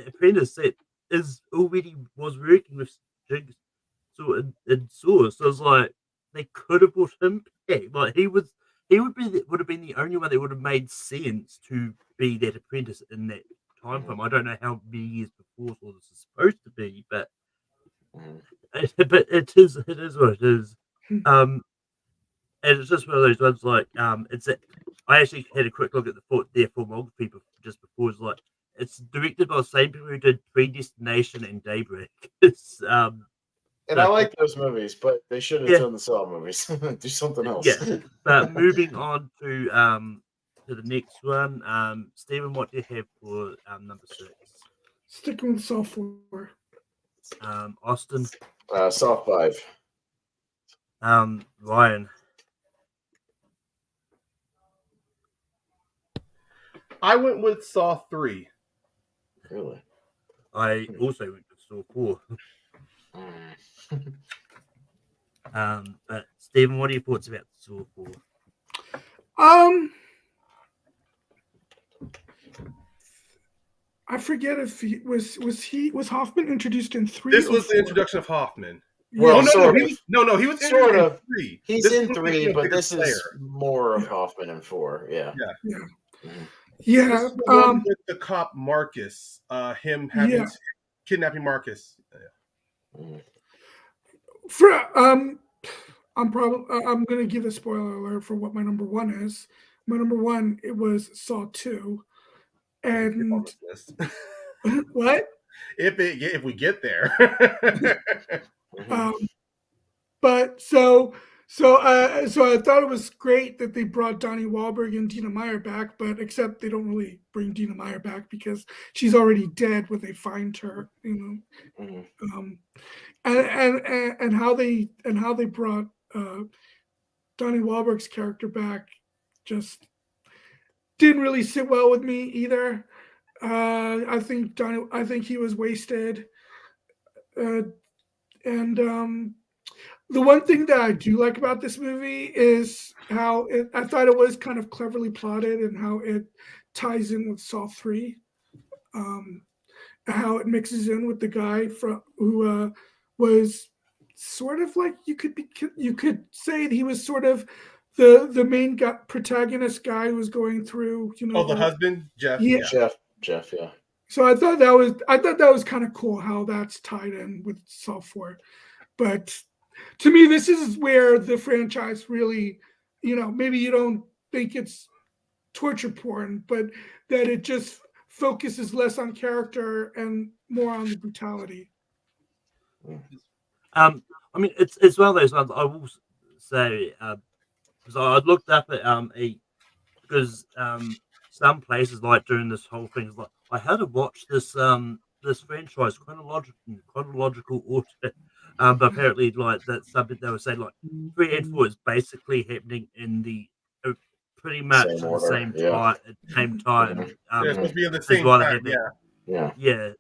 apprentice that was working with Jigsaw in Saw. So it's like they could have brought him back. Like would have been the only one that would have made sense to be that apprentice in that time frame. I don't know how many years before all this is supposed to be, but it is what it is. And it's just one of those ones like I actually had a quick look at their filmography just before. It's like it's directed by the same people who did Predestination and Daybreak. And I like those movies, but they should have done the Saw movies. Do something else. Yeah. But moving on to the next one, Stephen, what do you have for number 6? Sticking with Saw 4. Austin. Saw 5. Ryan. I went with Saw 3. Really? I also went with Saw 4. But Stephen, what are your thoughts about Saw 4? I forget if he was Hoffman introduced in 3. This was the introduction of Hoffman. Well, no, he was sort of. in 3. He's in 3, but this is more of Hoffman in 4. Yeah. Yeah. With the cop Marcus, him having kidnapping Marcus. I'm gonna give a spoiler alert for what my number one is. My number one, it was Saw 2. On And this list. what? if we get there. Um, but so I thought it was great that they brought Donnie Wahlberg and Dina Meyer back, but except they don't really bring Dina Meyer back because she's already dead when they find her, and how they brought Donnie Wahlberg's character back just didn't really sit well with me either. I think he was wasted, and the one thing that I do like about this movie is how I thought it was kind of cleverly plotted and how it ties in with Saw 3, how it mixes in with the guy who was sort of like you could say he was sort of the main protagonist guy who was going through the husband, Jeff. Yeah. Jeff, yeah. So I thought that was kind of cool how that's tied in with Saw 4. But to me, this is where the franchise really, maybe you don't think it's torture porn, but that it just focuses less on character and more on the brutality. I mean, it's one of those ones. I will say because I looked up at because some places like doing this whole thing is like I had to watch this this franchise chronological order. But apparently, like that's something they were saying, like 3 and 4 is basically happening in the pretty much Same the order, same yeah. time. At the same time. They're supposed to be at the Is same why they time. have it. Yeah. Yeah.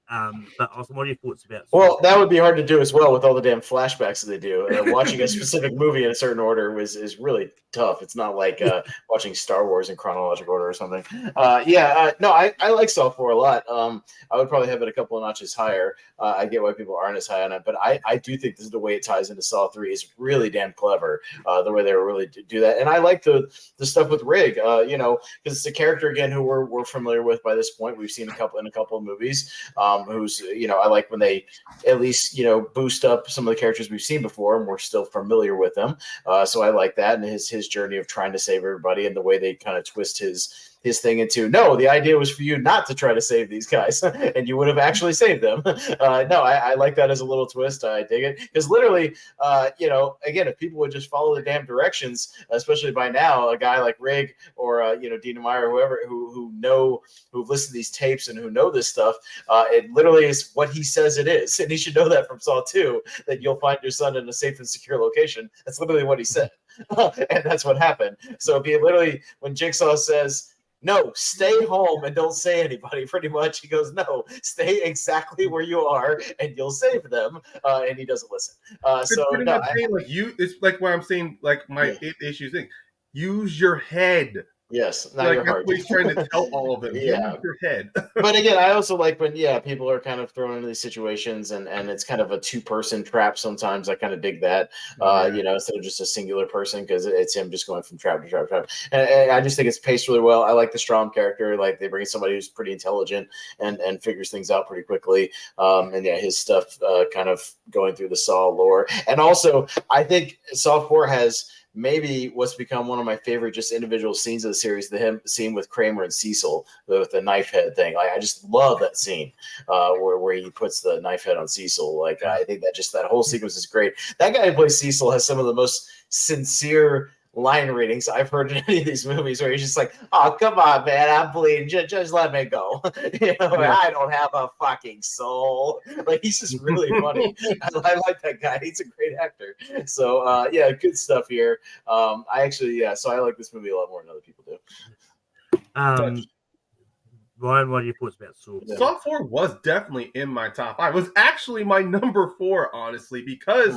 But also, what are your thoughts about? Well, that would be hard to do as well with all the damn flashbacks that they do. Watching a specific movie in a certain order is really tough. It's not like watching Star Wars in chronological order or something. No, I like Saw 4 a lot. I would probably have it a couple of notches higher. I get why people aren't as high on it, but I do think this is the way it ties into Saw 3 is really damn clever. The way they were really do that, and I like the stuff with Rig. Because it's a character again who we're familiar with by this point. We've seen in a couple of movies. Who's I like when they at least boost up some of the characters we've seen before and we're still familiar with them. So I like that, and his journey of trying to save everybody and the way they kind of twist his thing into no, the idea was for you not to try to save these guys and you would have actually saved them. I like that as a little twist. I dig it because literally, again, if people would just follow the damn directions, especially by now, a guy like Rig or Dina Meyer, whoever who've listened to these tapes and who know this stuff, it literally is what he says it is, and he should know that from Saw 2 that you'll find your son in a safe and secure location. That's literally what he said, and that's what happened. So if he literally, when Jigsaw says, no, stay home and don't say anybody. Pretty much, he goes, no, stay exactly where you are and you'll save them. And he doesn't listen. It's like what I'm saying. Like my issue thing. Use your head. Yes, not your heart. That's what he's trying to tell all of them. Yeah, use your head. But again, I also like when people are kind of thrown into these situations and it's kind of a two-person trap. Sometimes I kind of dig that. Instead of just a singular person because it's him just going from trap to trap to trap. And I just think it's paced really well. I like the Strom character. Like they bring somebody who's pretty intelligent and figures things out pretty quickly. His stuff kind of going through the Saw lore. And also, I think Saw 4 has maybe what's become one of my favorite just individual scenes of the series, the scene with Kramer and Cecil with the knife head thing. Like I just love that scene where he puts the knife head on Cecil. Like I think that whole sequence is great. That guy who plays Cecil has some of the most sincere line readings I've heard in any of these movies where he's just like, oh, come on, man, I'm bleeding. Just let me go. I don't have a fucking soul. Like, he's just really funny. I like that guy. He's a great actor. So, good stuff here. So I like this movie a lot more than other people do. Ryan, what are your thoughts about Saw? Saw 4 was definitely in my top 5. It was actually my number 4, honestly, because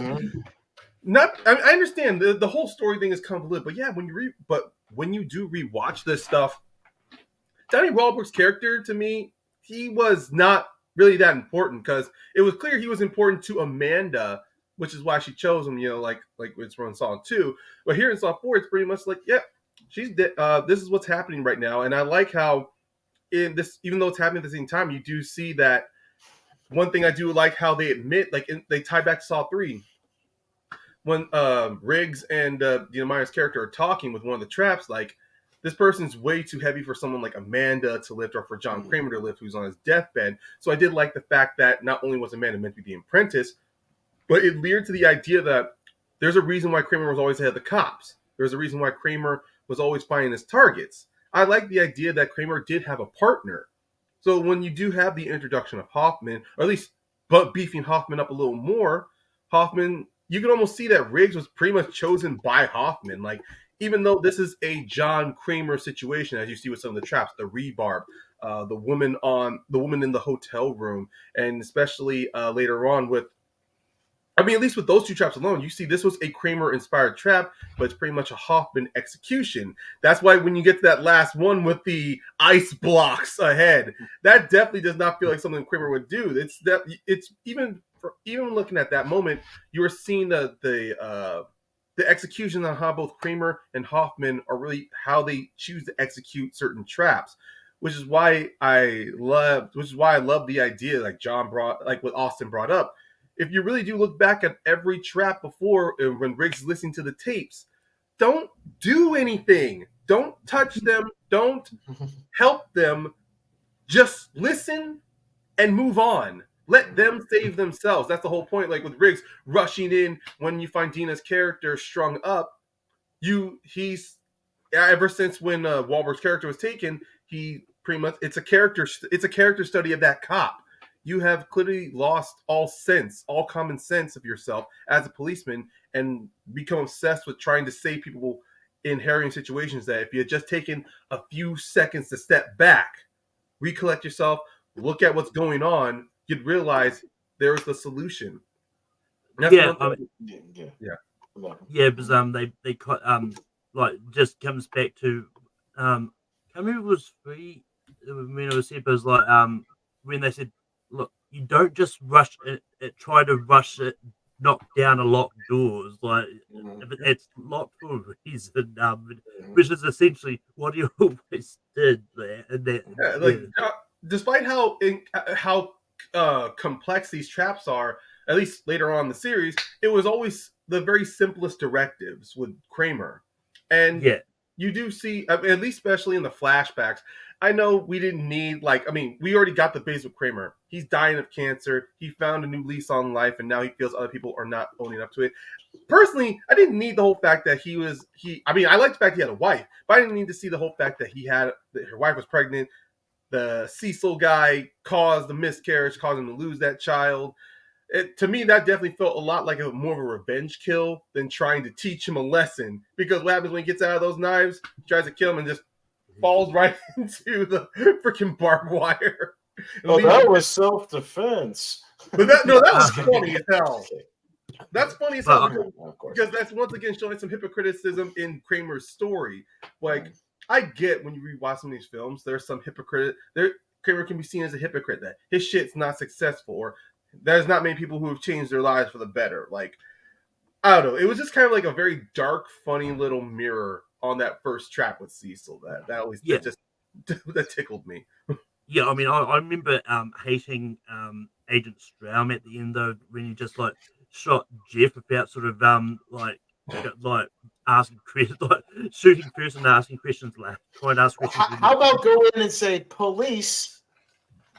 I understand the whole story thing is convoluted, but yeah, when you do rewatch this stuff, Donnie Wahlberg's character to me, he was not really that important because it was clear he was important to Amanda, which is why she chose him. Like it's from Saw 2, but here in Saw 4, it's pretty much like, she's dead. This is what's happening right now, and I like how in this, even though it's happening at the same time, you do see that. One thing I do like how they admit, they tie back to Saw 3. when Riggs and Meyer's character are talking with one of the traps, like, this person's way too heavy for someone like Amanda to lift, or for John Kramer to lift, who's on his deathbed. So I did like the fact that not only was Amanda meant to be the apprentice, but it leered to the idea that there's a reason why Kramer was always ahead of the cops. There's a reason why Kramer was always finding his targets. I like the idea that Kramer did have a partner. So when you do have the introduction of Hoffman, or at least beefing Hoffman up a little more, Hoffman, you can almost see that Riggs was pretty much chosen by Hoffman. Like, even though this is a John Kramer situation, as you see with some of the traps, the rebarb, the woman in the hotel room, and especially later on with, I mean, at least with those two traps alone, you see this was a Kramer-inspired trap, but it's pretty much a Hoffman execution. That's why when you get to that last one with the ice blocks ahead, that definitely does not feel like something Kramer would do. It's even looking at that moment, you are seeing the execution on how both Kramer and Hoffman are really how they choose to execute certain traps. Which is why I love the idea, like what Austin brought up. If you really do look back at every trap before, when Riggs is listening to the tapes, don't do anything. Don't touch them. Don't help them. Just listen and move on. Let them save themselves. That's the whole point. Like with Riggs rushing in when you find Dina's character strung up, he's ever since when Wahlberg's character was taken, he pretty much it's a character study of that cop. You have clearly lost all common sense of yourself as a policeman, and become obsessed with trying to save people in harrowing situations that if you had just taken a few seconds to step back, recollect yourself, look at what's going on, you'd realize there's the solution. And that's because they cut like just comes back to I can't remember if it was 3 when it was said, but it was like when they said, look, you don't just rush it, try to rush it, knock down a locked doors. Like, it's locked for a reason, which is essentially what you always did there. And despite how complex these traps are, at least later on in the series, it was always the very simplest directives with Kramer. And you do see, at least especially in the flashbacks, I know we didn't need, we already got the base with Kramer. He's dying of cancer. He found a new lease on life, and now he feels other people are not owning up to it. Personally, I didn't need the whole fact that I liked the fact he had a wife, but I didn't need to see the whole fact that her wife was pregnant. The Cecil guy caused the miscarriage, caused him to lose that child. To me, that definitely felt a lot like more of a revenge kill than trying to teach him a lesson. Because what happens when he gets out of those knives? He tries to kill him and just falls right into the freaking barbed wire. Oh, that was self-defense. But that was funny as hell. That's funny as hell because that's once again showing some hypocriticism in Kramer's story. Like, I get when you rewatch some of these films, there's some hypocrite. Kramer can be seen as a hypocrite, that his shit's not successful, or there's not many people who have changed their lives for the better. Like, I don't know. It was just kind of like a very dark, funny little mirror on that first trap with Cecil. That tickled me. Yeah, I mean, I remember hating Agent Straum at the end, though, when he just like shot Jeff without sort of asking questions, like shooting first and asking questions left, trying to ask questions. How about go in and say, police?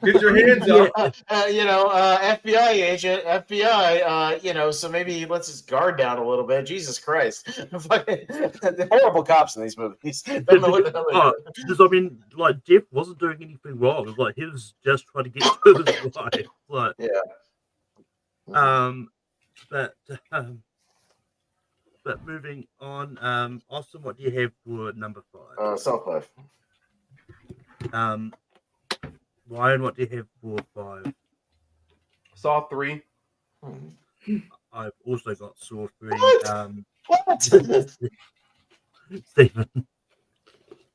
Get your hands up. FBI agent, FBI, so maybe he lets his guard down a little bit. Jesus Christ. Horrible cops in these movies. Don't know what the hell they're doing. Because, I mean, like, Jeff wasn't doing anything wrong. It was like, he was just trying to get to his wife. Like, but moving on, Austin, what do you have for number 5? Self life. Ryan, what do you have for 5? Saw 3. I've also got Saw 3. What? Stephen.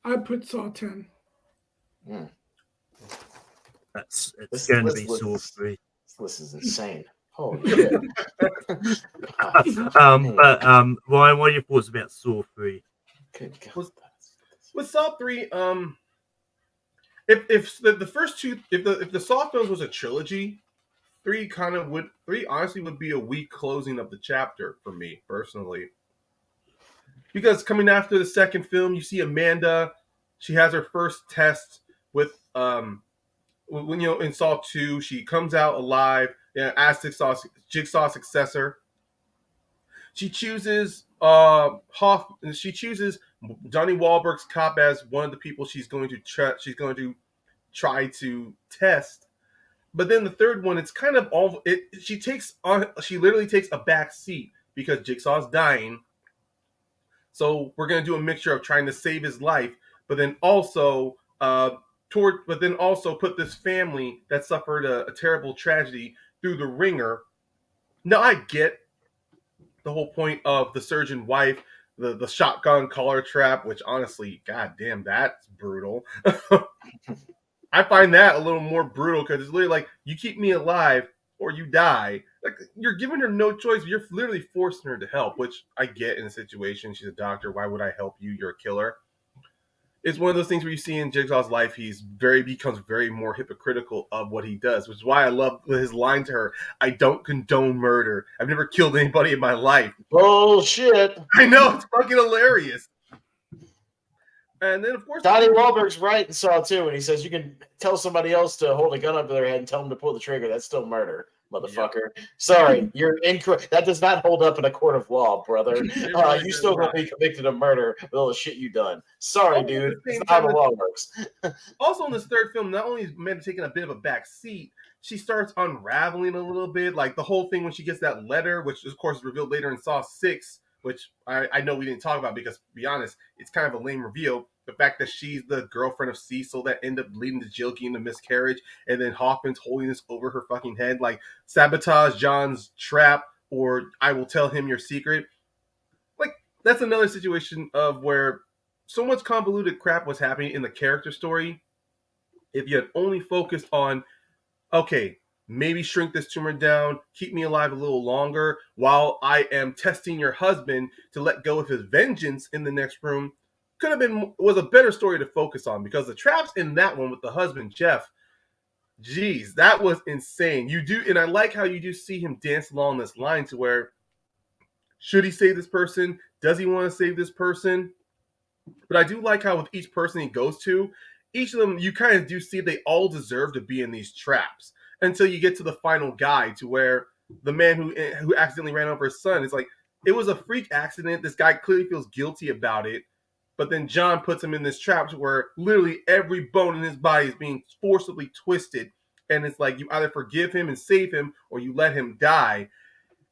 I put Saw 10. It's going to be Saw 3. This is insane. Holy shit. Ryan, what are your thoughts about Saw 3? Good God. With Saw 3, if the first two, if the Saw films was a trilogy, three honestly would be a weak closing of the chapter for me personally. Because coming after the second film, you see Amanda. She has her first test with when in Saw 2, she comes out alive, as Jigsaw's successor. She chooses she chooses Johnny Wahlberg's cop as one of the people she's going to try to test. But then the third one, it's kind of all it. She literally takes a back seat because Jigsaw's dying. So we're gonna do a mixture of trying to save his life, but then also put this family that suffered a terrible tragedy through the ringer. Now I get the whole point of the surgeon wife, the shotgun collar trap, which honestly, goddamn, that's brutal. I find that a little more brutal because it's literally like, you keep me alive or you die. Like, you're giving her no choice. You're literally forcing her to help, which I get in a situation. She's a doctor. Why would I help you? You're a killer. It's one of those things where you see in Jigsaw's life, becomes very more hypocritical of what he does, which is why I love his line to her: "I don't condone murder. I've never killed anybody in my life." Bullshit. I know, it's fucking hilarious. And then, of course, Donnie Wahlberg's right in Saw 2 when he says you can tell somebody else to hold a gun up to their head and tell them to pull the trigger. That's still murder, motherfucker. Yeah. Sorry, you're incorrect. That does not hold up in a court of law, brother. Really you still gonna be convicted of murder with all the shit you done. Sorry, dude. That's not how the law works. Also, in this third film, not only is Amanda taking a bit of a back seat, she starts unraveling a little bit. Like the whole thing when she gets that letter, which of course is revealed later in Saw 6, which I know we didn't talk about because, to be honest, it's kind of a lame reveal. The fact that she's the girlfriend of Cecil that ended up leading to Jilky into miscarriage, and then Hoffman's holding this over her fucking head, like, sabotage John's trap, or I will tell him your secret. Like, that's another situation of where so much convoluted crap was happening in the character story. If you had only focused on, okay, maybe shrink this tumor down, keep me alive a little longer while I am testing your husband to let go of his vengeance in the next room, was a better story to focus on, because the traps in that one with the husband Jeff, geez, that was insane. And I like how you do see him dance along this line to where, should he save this person? Does he want to save this person? But I do like how with each person he goes to, each of them you kind of do see they all deserve to be in these traps until you get to the final guy, to where the man who accidentally ran over his son is like, it was a freak accident. This guy clearly feels guilty about it. But then John puts him in this trap where literally every bone in his body is being forcibly twisted. And it's like, you either forgive him and save him, or you let him die.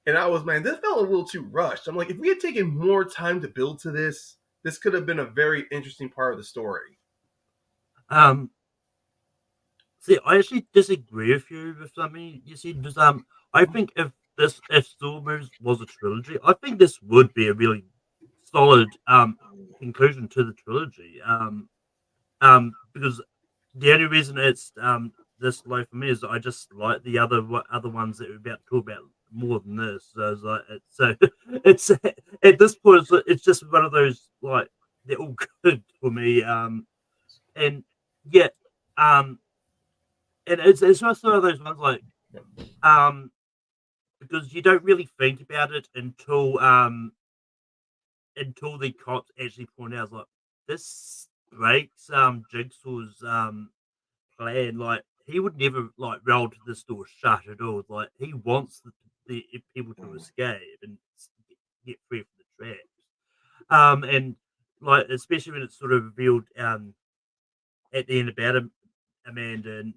And this felt a little too rushed. I'm like, if we had taken more time to build to this could have been a very interesting part of the story. See, I actually disagree with you with something you said, because I think if Saw movies was a trilogy, I think this would be a really solid conclusion to the trilogy. Because the only reason it's this low for me is I just like the other ones that we're about to talk about more than this. So it's at this point it's just one of those, like, they're all good for me. And yeah, and it's just one of those ones, like, because you don't really think about it until the cops actually point out, like, this breaks Jigsaw's plan. Like, he would never, like, roll to this door shut at all. Like, he wants the people to escape and get free from the traps. And, like, especially when it's sort of revealed at the end about Amanda and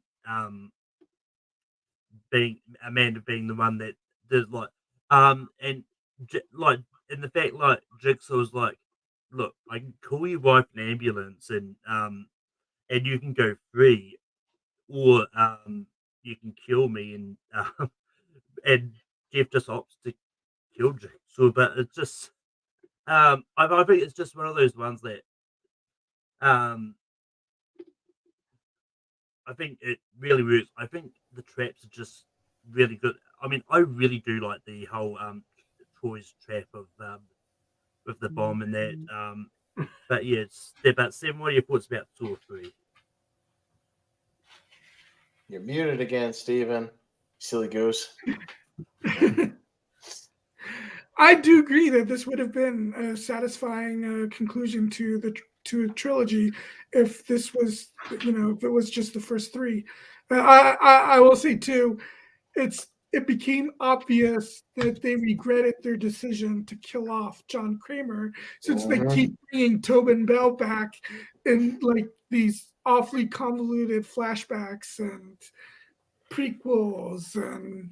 being the one that did, like, and like, and the fact, like, Jigsaw's like, look, I can call your wife an ambulance and you can go free, or you can kill me, and Jeff just opts to kill Jigsaw. But it's just I think it's just one of those ones that I think it really works. I think the traps are just really good. I mean, I really do like the whole Troy's trap of with the bomb and that. But yeah, it's about 7. What are your thoughts about Saw 3? You're muted again, Steven. Silly goose. I do agree that this would have been a satisfying conclusion to a trilogy if this was, if it was just the first three. I will say too, it became obvious that they regretted their decision to kill off John Kramer, since they keep bringing Tobin Bell back in like these awfully convoluted flashbacks and prequels and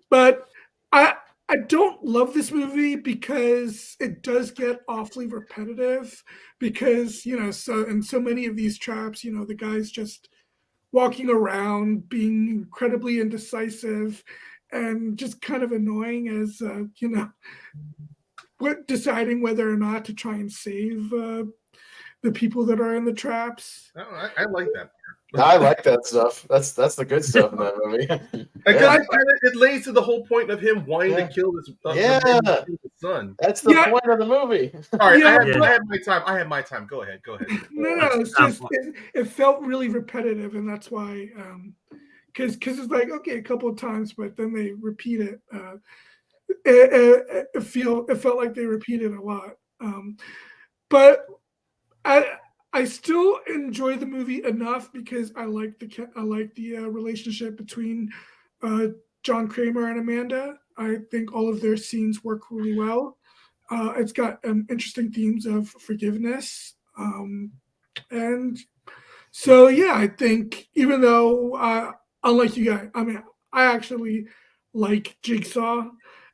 but I don't love this movie because it does get awfully repetitive, because so in so many of these traps, the guy's just walking around being incredibly indecisive and just kind of annoying as deciding whether or not to try and save the people that are in the traps. I like that. I like that stuff. That's the good stuff in that movie. Because it lays to the whole point of him wanting to kill his son. That's the point of the movie. All right, I have my time. I have my time. Go ahead. No, it's just it felt really repetitive, and that's why. Because it's like, okay, a couple of times, but then they repeat it. It felt like they repeated a lot. But I still enjoy the movie enough because I like the relationship between John Kramer and Amanda. I think all of their scenes work really well. It's got interesting themes of forgiveness, and so I think, even though unlike you guys, I mean, I actually like Jigsaw.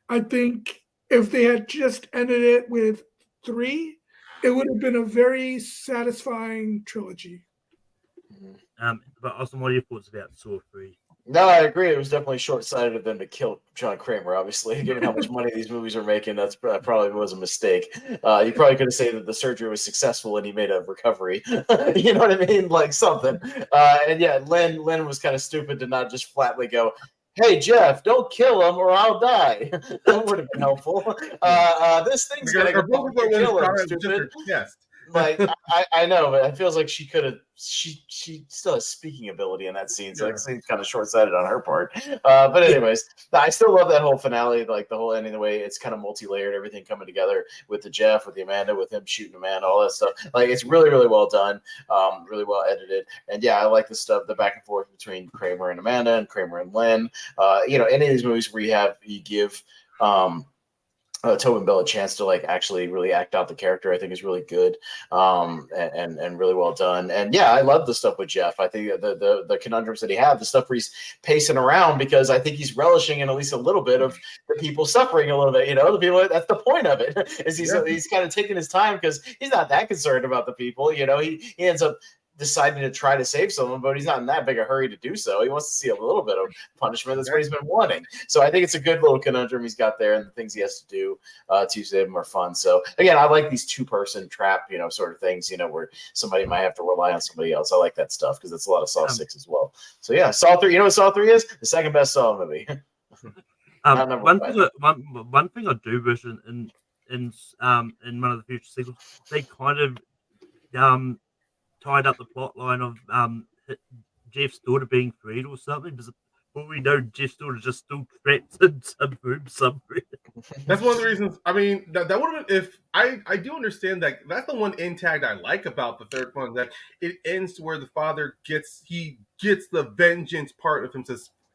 I think if they had just ended it with 3, it would have been a very satisfying trilogy. But Austin, what are your thoughts about Saw 3? No, I agree. It was definitely short-sighted of them to kill John Kramer, obviously. Given how much money these movies are making, that probably was a mistake. You probably could have said that the surgery was successful and he made a recovery. You know what I mean? Like something. And yeah, Len was kind of stupid to not just flatly go, "Hey, Jeff, don't kill him or I'll die." That would have been helpful. This thing's going to go kill him, stupid. Yes. Like, I know, but it feels like she could have. She still has speaking ability in that scene, so it seems kind of short-sighted on her part. But anyways, I still love that whole finale, like the whole ending, the way it's kind of multi-layered, everything coming together with the Jeff, with the Amanda, with him shooting Amanda, all that stuff. Like, it's really, really well done, really well edited, and yeah, I like the stuff, the back and forth between Kramer and Amanda and Kramer and Len. Any of these movies where you give Tobin Bell a chance to like actually really act out the character, I think is really good, and really well done. And yeah, I love the stuff with Jeff. I think the conundrums that he had, the stuff where he's pacing around, because I think he's relishing in at least a little bit of the people suffering a little bit. The people. That's the point of it. Is he's kind of taking his time because he's not that concerned about the people. He ends up deciding to try to save someone, but he's not in that big a hurry to do so. He wants to see a little bit of punishment. That's what he's been wanting. So I think it's a good little conundrum he's got there, and the things he has to do to save him are fun. So again, I like these 2-person trap, sort of things, where somebody might have to rely on somebody else. I like that stuff because it's a lot of Saw 6 as well. So yeah, Saw 3. You know what Saw 3 is? The second best Saw movie. One thing I do wish in one of the future sequels, they kind of tied up the plot line of Jeff's daughter being freed or something, because we know Jeff's daughter just still trapped in some room somewhere. That's one of the reasons. I mean, that would have been, if I do understand that. That's the one end tag I like about the third one, that it ends to where the father gets the vengeance part of him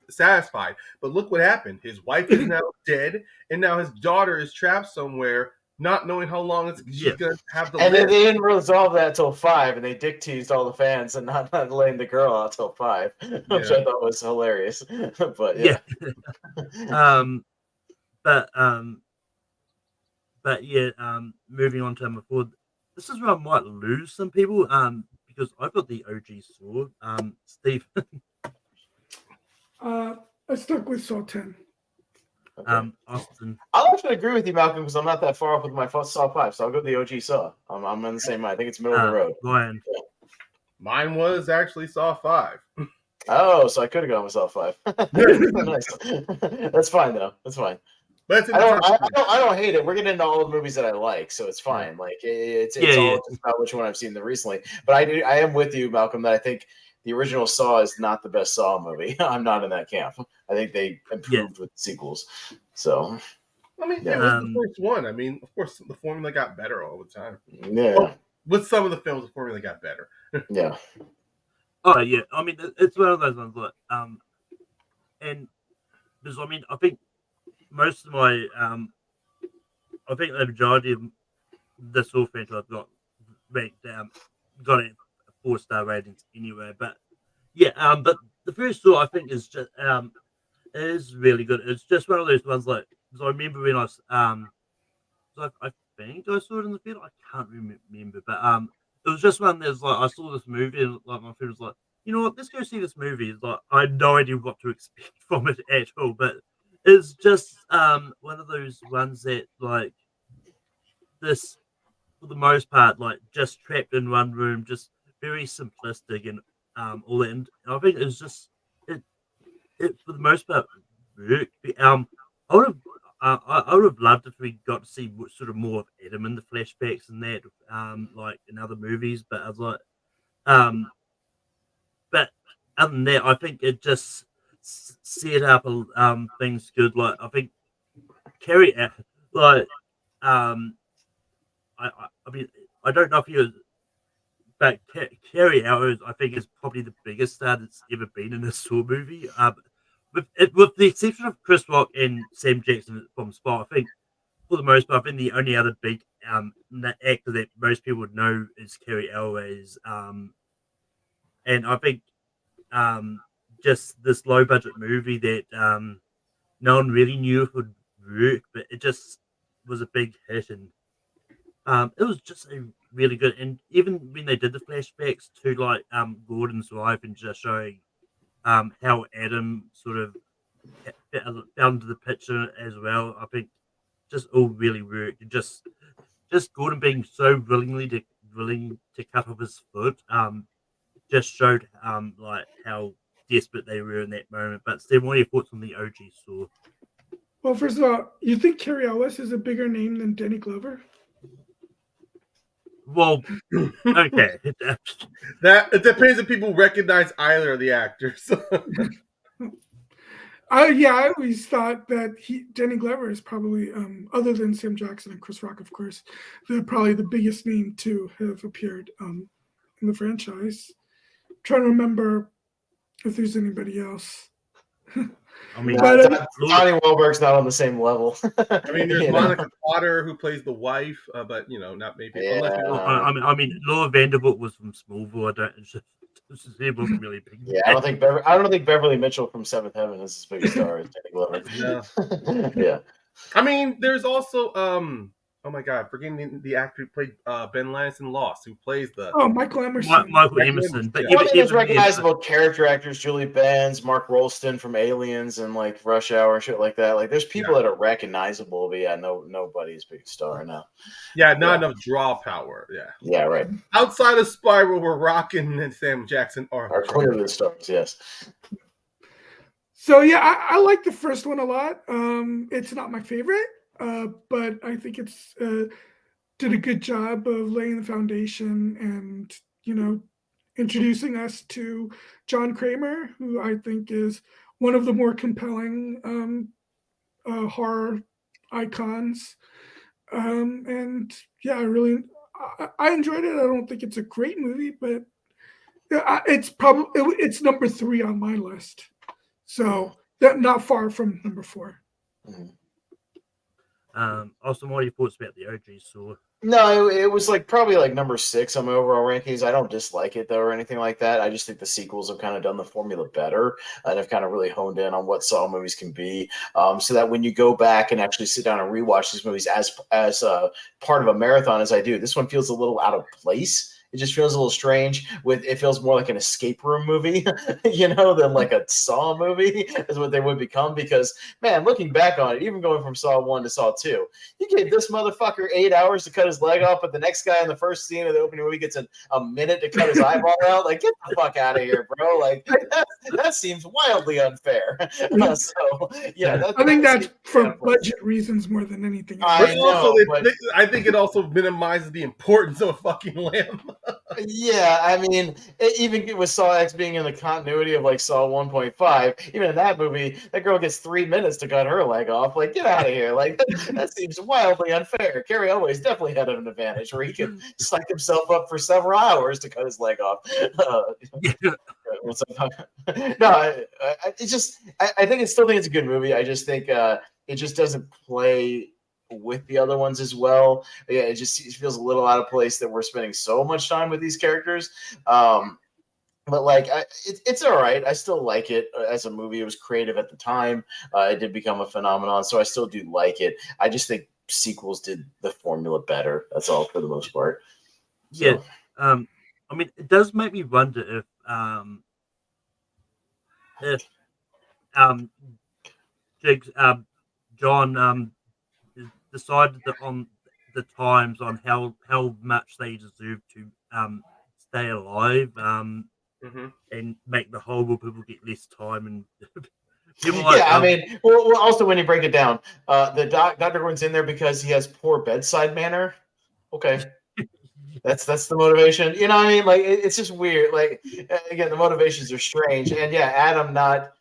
satisfied. But look what happened. His wife is now dead, and now his daughter is trapped somewhere, not knowing how long she's going to have to live. And they didn't resolve that till 5, and they dick teased all the fans and not letting the girl out till 5, which I thought was hilarious. But yeah. Moving on to number 4, this is where I might lose some people, because I've got the OG Saw. Steve. I stuck with Saw 10. Okay. Austin. I'll actually agree with you, Malcolm, because I'm not that far off with my Saw 5, so I'll go the OG Saw. I'm on the same line. I think it's middle of the road. Ryan. Yeah. Mine was actually Saw 5. Oh, so I could have gone with Saw 5. Nice. That's fine, though. That's fine. But I don't hate it. We're getting into all the movies that I like, so it's fine. Like it's all just about which one I've seen recently. But I am with you, Malcolm, that I think the original Saw is not the best Saw movie. I'm not in that camp. I think they improved with sequels. So, I mean, Yeah. it was the first one. I mean, of course, the formula got better all the time. yeah, Well, with some of the films, the formula got better. yeah. Oh yeah, I mean it's one of those ones like and because I mean I think most of my I think the majority of the Saw franchise got ranked got it 4-star ratings anyway. But yeah, but the first Saw I think is just is really good. It's just one of those ones like because I remember when I was I think I saw it in the theater. I can't remember, but it was just one that's like I saw this movie and like my friend was like, you know what, let's go see this movie. It's like I had no idea what to expect from it at all, but it's just one of those ones that like this for the most part like just trapped in one room, just very simplistic and all that. And I think it's just it for the most part worked. I would have I would have loved if we got to see sort of more of Adam in the flashbacks and that, like in other movies. But I was like, but other than that, I think it just set up things good. Like I think Carrie, like I mean I don't know if you, but Carrie Elwes I think is probably the biggest star that's ever been in a Saw movie. With the exception of Chris Rock and Sam Jackson from Spot, I think for the most part, I think the only other big actor that most people would know is Carrie Elwes. And I think just this low budget movie that no one really knew if would work, but it just was a big hit, and it was just a really good. And even when they did the flashbacks to like Gordon's wife and just showing how Adam sort of fell into the picture as well. I think just all really worked. And just Gordon being so willing to cut off his foot, just showed like how desperate they were in that moment. But Steve, what are your thoughts on the OG Saw? Well, first of all, you think Carrie Elwes is a bigger name than Danny Glover? Well, okay. That it depends if people recognize either of the actors. I always thought that Danny Glover is probably, other than Sam Jackson and Chris Rock, of course, they're probably the biggest name to have appeared in the franchise. I'm trying to remember if there's anybody else. I mean, Donnie Wahlberg's not on the same level. I mean, there's Monica Potter who plays the wife, but not maybe. Yeah. I mean, Laura Vanderbilt was from Smallville. I don't. It wasn't really big. Yeah, I don't think Beverly Mitchell from Seventh Heaven is as big a star as Danny Glover. No. Yeah. I mean, there's also oh my god, forgetting the actor who played Ben Lance in Lost, who plays the Michael Emerson. Michael Emerson. But I mean, there's recognizable character actors: Julie Benz, Mark Rolston from Aliens, and like Rush Hour and shit like that. Like, there's people that are recognizable, but yeah, nobody's big star now. Yeah, not enough draw power. Yeah. Yeah, right. Outside of Spiral, where Rockin' and Sam Jackson are clearly the stars. Yes. So yeah, I like the first one a lot. It's not my favorite. But I think it's did a good job of laying the foundation and, introducing us to John Kramer, who I think is one of the more compelling horror icons. And yeah, I enjoyed it. I don't think it's a great movie, but it's number 3 on my list. So that not far from number 4. Mm-hmm. Austin, what are your thoughts about the OG Saw? No, it was probably number 6 on my overall rankings. I don't dislike it though or anything like that. I just think the sequels have kind of done the formula better and have kind of really honed in on what Saw movies can be. So that when you go back and actually sit down and rewatch these movies as part of a marathon, as I do, this one feels a little out of place. It just feels a little strange. It feels more like an escape room movie, than like a Saw movie is what they would become. Because, man, looking back on it, even going from Saw 1 to Saw 2, you gave this motherfucker 8 hours to cut his leg off, but the next guy in the first scene of the opening movie gets a minute to cut his eyeball out. Like, get the fuck out of here, bro. Like, that seems wildly unfair. So, yeah. I think that's for budget reasons more than anything else. I think it also minimizes the importance of a fucking lamb. Yeah, I mean, even with Saw X being in the continuity of like Saw 1.5, even in that movie, that girl gets 3 minutes to cut her leg off. Like, get out of here! Like, that seems wildly unfair. Carrie Elway's definitely had an advantage where he could psych himself up for several hours to cut his leg off. Yeah, What's up? No, it's just I think still think it's a good movie. I just think it just doesn't play with the other ones as well. Yeah, it feels a little out of place that we're spending so much time with these characters. But like, it's all right. I still like it as a movie. It was creative at the time. It did become a phenomenon, so I still do like it. I just think sequels did the formula better. That's all for the most part. So. yeah. I mean, it does make me wonder if Jiggs, John decided that on the times on how much they deserve to stay alive and make the horrible people get less time and people like Yeah, I mean, well, also when you break it down, Dr. Gordon's in there because he has poor bedside manner. Okay, that's the motivation. You know what I mean? Like it's just weird. Like again, the motivations are strange. And yeah, Adam not.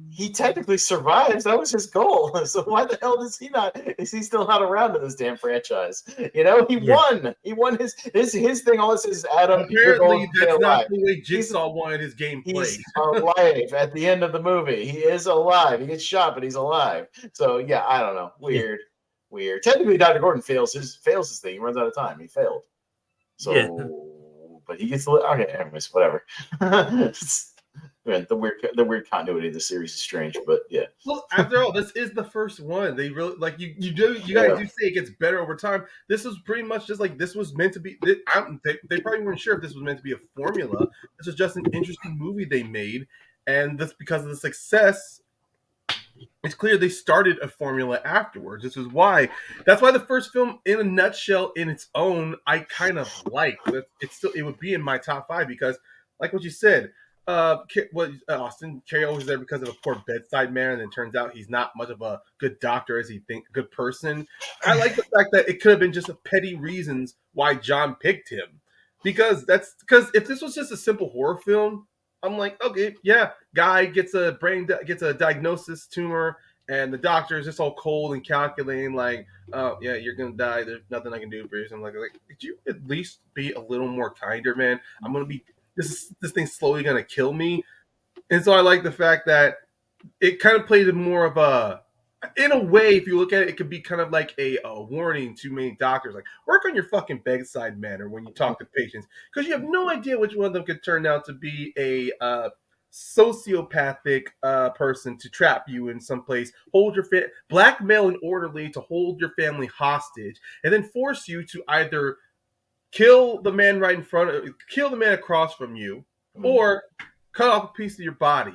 He technically survives. That was his goal. So why the hell is he not? Is he still not around in this damn franchise? You know, he won. He won his thing. All this is Adam. You're going Apparently, to stay that's not alive. the way Jigsaw wanted his game played. He's alive at the end of the movie. He is alive. He gets shot, but he's alive. So yeah, I don't know. Weird. Technically, Dr. Gordon fails his thing. He runs out of time. He failed. So, but he gets okay. Anyways, whatever. The weird continuity of the series is strange, but yeah. Well, after all, this is the first one. They really like you guys do say it gets better over time. This was pretty much just like this was meant to be. They probably weren't sure if this was meant to be a formula. This was just an interesting movie they made, and this because of the success. It's clear they started a formula afterwards. This is why. That's why the first film, in a nutshell, in its own, I kind of like. It would be in my top 5 because, like what you said, Austin Carey always there because of a poor bedside manner, and it turns out he's not much of a good doctor as he thinks, good person. I like the fact that it could have been just petty reasons why John picked him, because if this was just a simple horror film, I'm like, okay, yeah, guy gets a diagnosis tumor, and the doctor is just all cold and calculating, like, oh yeah, you're gonna die. There's nothing I can do for you. So I'm like, could you at least be a little more kinder, man? I'm gonna be this thing's slowly gonna kill me. And so I like the fact that it kind of played more of a, in a way, if you look at it, it could be kind of like a warning to many doctors, like work on your fucking bedside manner when you talk to patients, because you have no idea which one of them could turn out to be a sociopathic person to trap you in some place, blackmail an orderly to hold your family hostage, and then force you to either kill the man kill the man across from you, or cut off a piece of your body.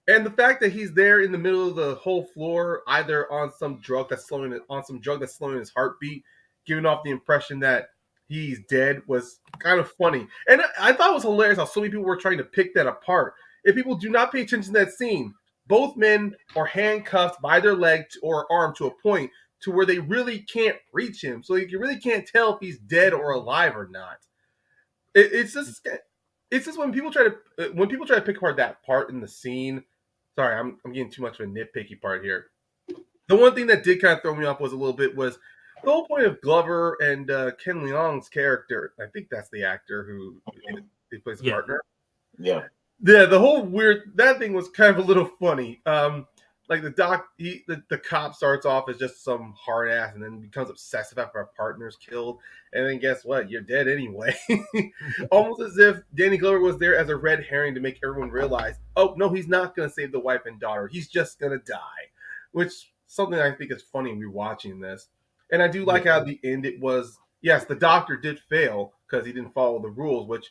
And the fact that he's there in the middle of the whole floor, either on some drug that's slowing his heartbeat, giving off the impression that he's dead, was kind of funny. And I thought it was hilarious how so many people were trying to pick that apart. If people do not pay attention to that scene, both men are handcuffed by their leg or arm to a point to where they really can't reach him. So you really can't tell if he's dead or alive or not. It's just when people try to pick apart that part in the scene. Sorry, I'm getting too much of a nitpicky part here. The one thing that did kind of throw me off was the whole point of Glover and Ken Leong's character. I think that's the actor who he plays a partner. Yeah. Yeah, the whole that thing was kind of a little funny. Like the cop starts off as just some hard ass and then becomes obsessive after our partner's killed. And then guess what? You're dead anyway. Almost as if Danny Glover was there as a red herring to make everyone realize, oh, no, he's not going to save the wife and daughter. He's just going to die. Which, something I think is funny rewatching this. And I do like how the end it was, yes, the doctor did fail because he didn't follow the rules, which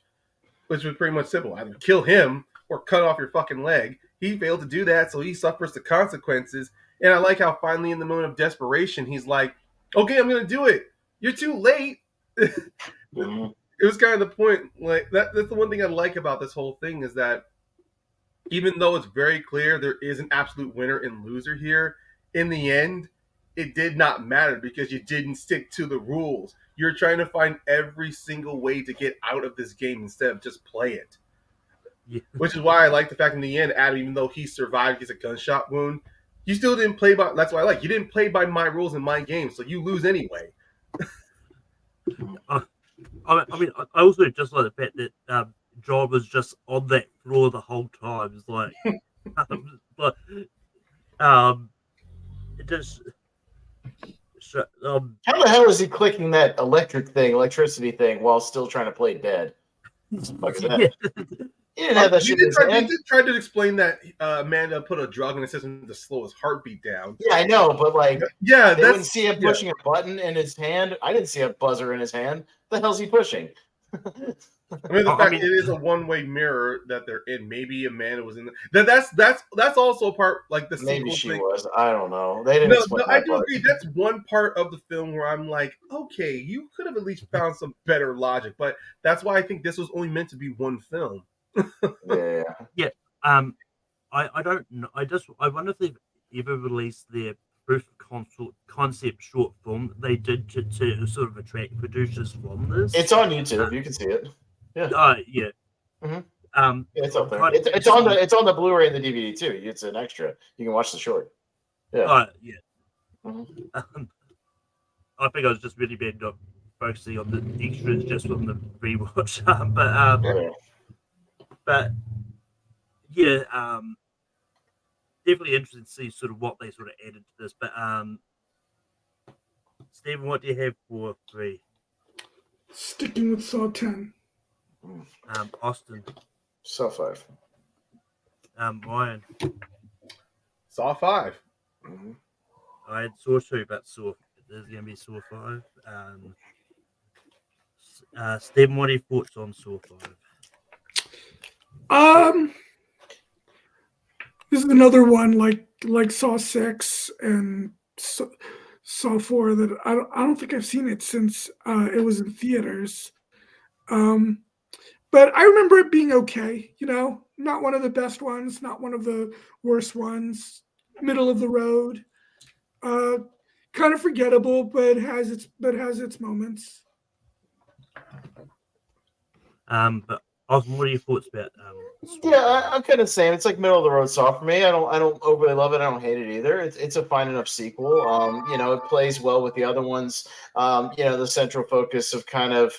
was pretty much simple. Either kill him or cut off your fucking leg. He failed to do that, so he suffers the consequences. And I like how finally in the moment of desperation, he's like, okay, I'm going to do it. You're too late. It was kind of the point. Like that's the one thing I like about this whole thing is that even though it's very clear there is an absolute winner and loser here, in the end, it did not matter because you didn't stick to the rules. You're trying to find every single way to get out of this game instead of just play it. Yeah. Which is why I like the fact in the end, Adam, even though he survived, gets a gunshot wound, you still didn't play by. That's what I like. You didn't play by my rules in my game, so you lose anyway. I mean, I also just like the fact that John was just on that floor the whole time. It's like, but it just. How the hell is he clicking that electricity thing, while still trying to play dead? What the fuck is that? Yeah. He didn't have that shit in his hand. He did try to explain that Amanda put a drug in his system to slow his heartbeat down. Yeah, I know, but like, yeah, they wouldn't see him pushing a button in his hand. I didn't see a buzzer in his hand. The hell's he pushing? I mean, the fact it is a one-way mirror that they're in. Maybe Amanda was in there. That's also part like the maybe she thing. was. I don't know. They didn't. No, I do agree. That's one part of the film where I'm like, okay, you could have at least found some better logic. But that's why I think this was only meant to be one film. Yeah. I don't know. I wonder if they've ever released their proof of concept short film they did to sort of attract producers from this. It's on YouTube. You can see it. Yeah. Yeah. Mm-hmm. It's up there. It's on the Blu-ray and the DVD too. It's an extra. You can watch the short. Yeah. Yeah. Mm-hmm. I think I was just really bad at focusing on the extras just from the rewatch. But yeah, definitely interested to see sort of what they sort of added to this. But Stephen, what do you have for 3? Sticking with Saw 10. Austin. Saw 5. Ryan. Saw 5. Mm-hmm. I had Saw 2, but Saw there's going to be Saw 5. Stephen, what are your thoughts on Saw 5? This is another one like Saw 6 and Saw 4 that I don't think I've seen it since it was in theaters. But I remember it being okay, not one of the best ones, not one of the worst ones, middle of the road. Kind of forgettable, but has its moments. But Austin, what are your thoughts about? I'm kind of saying it's like middle of the road Saw for me. I don't overly love it. I don't hate it either. It's a fine enough sequel. It plays well with the other ones. The central focus of kind of,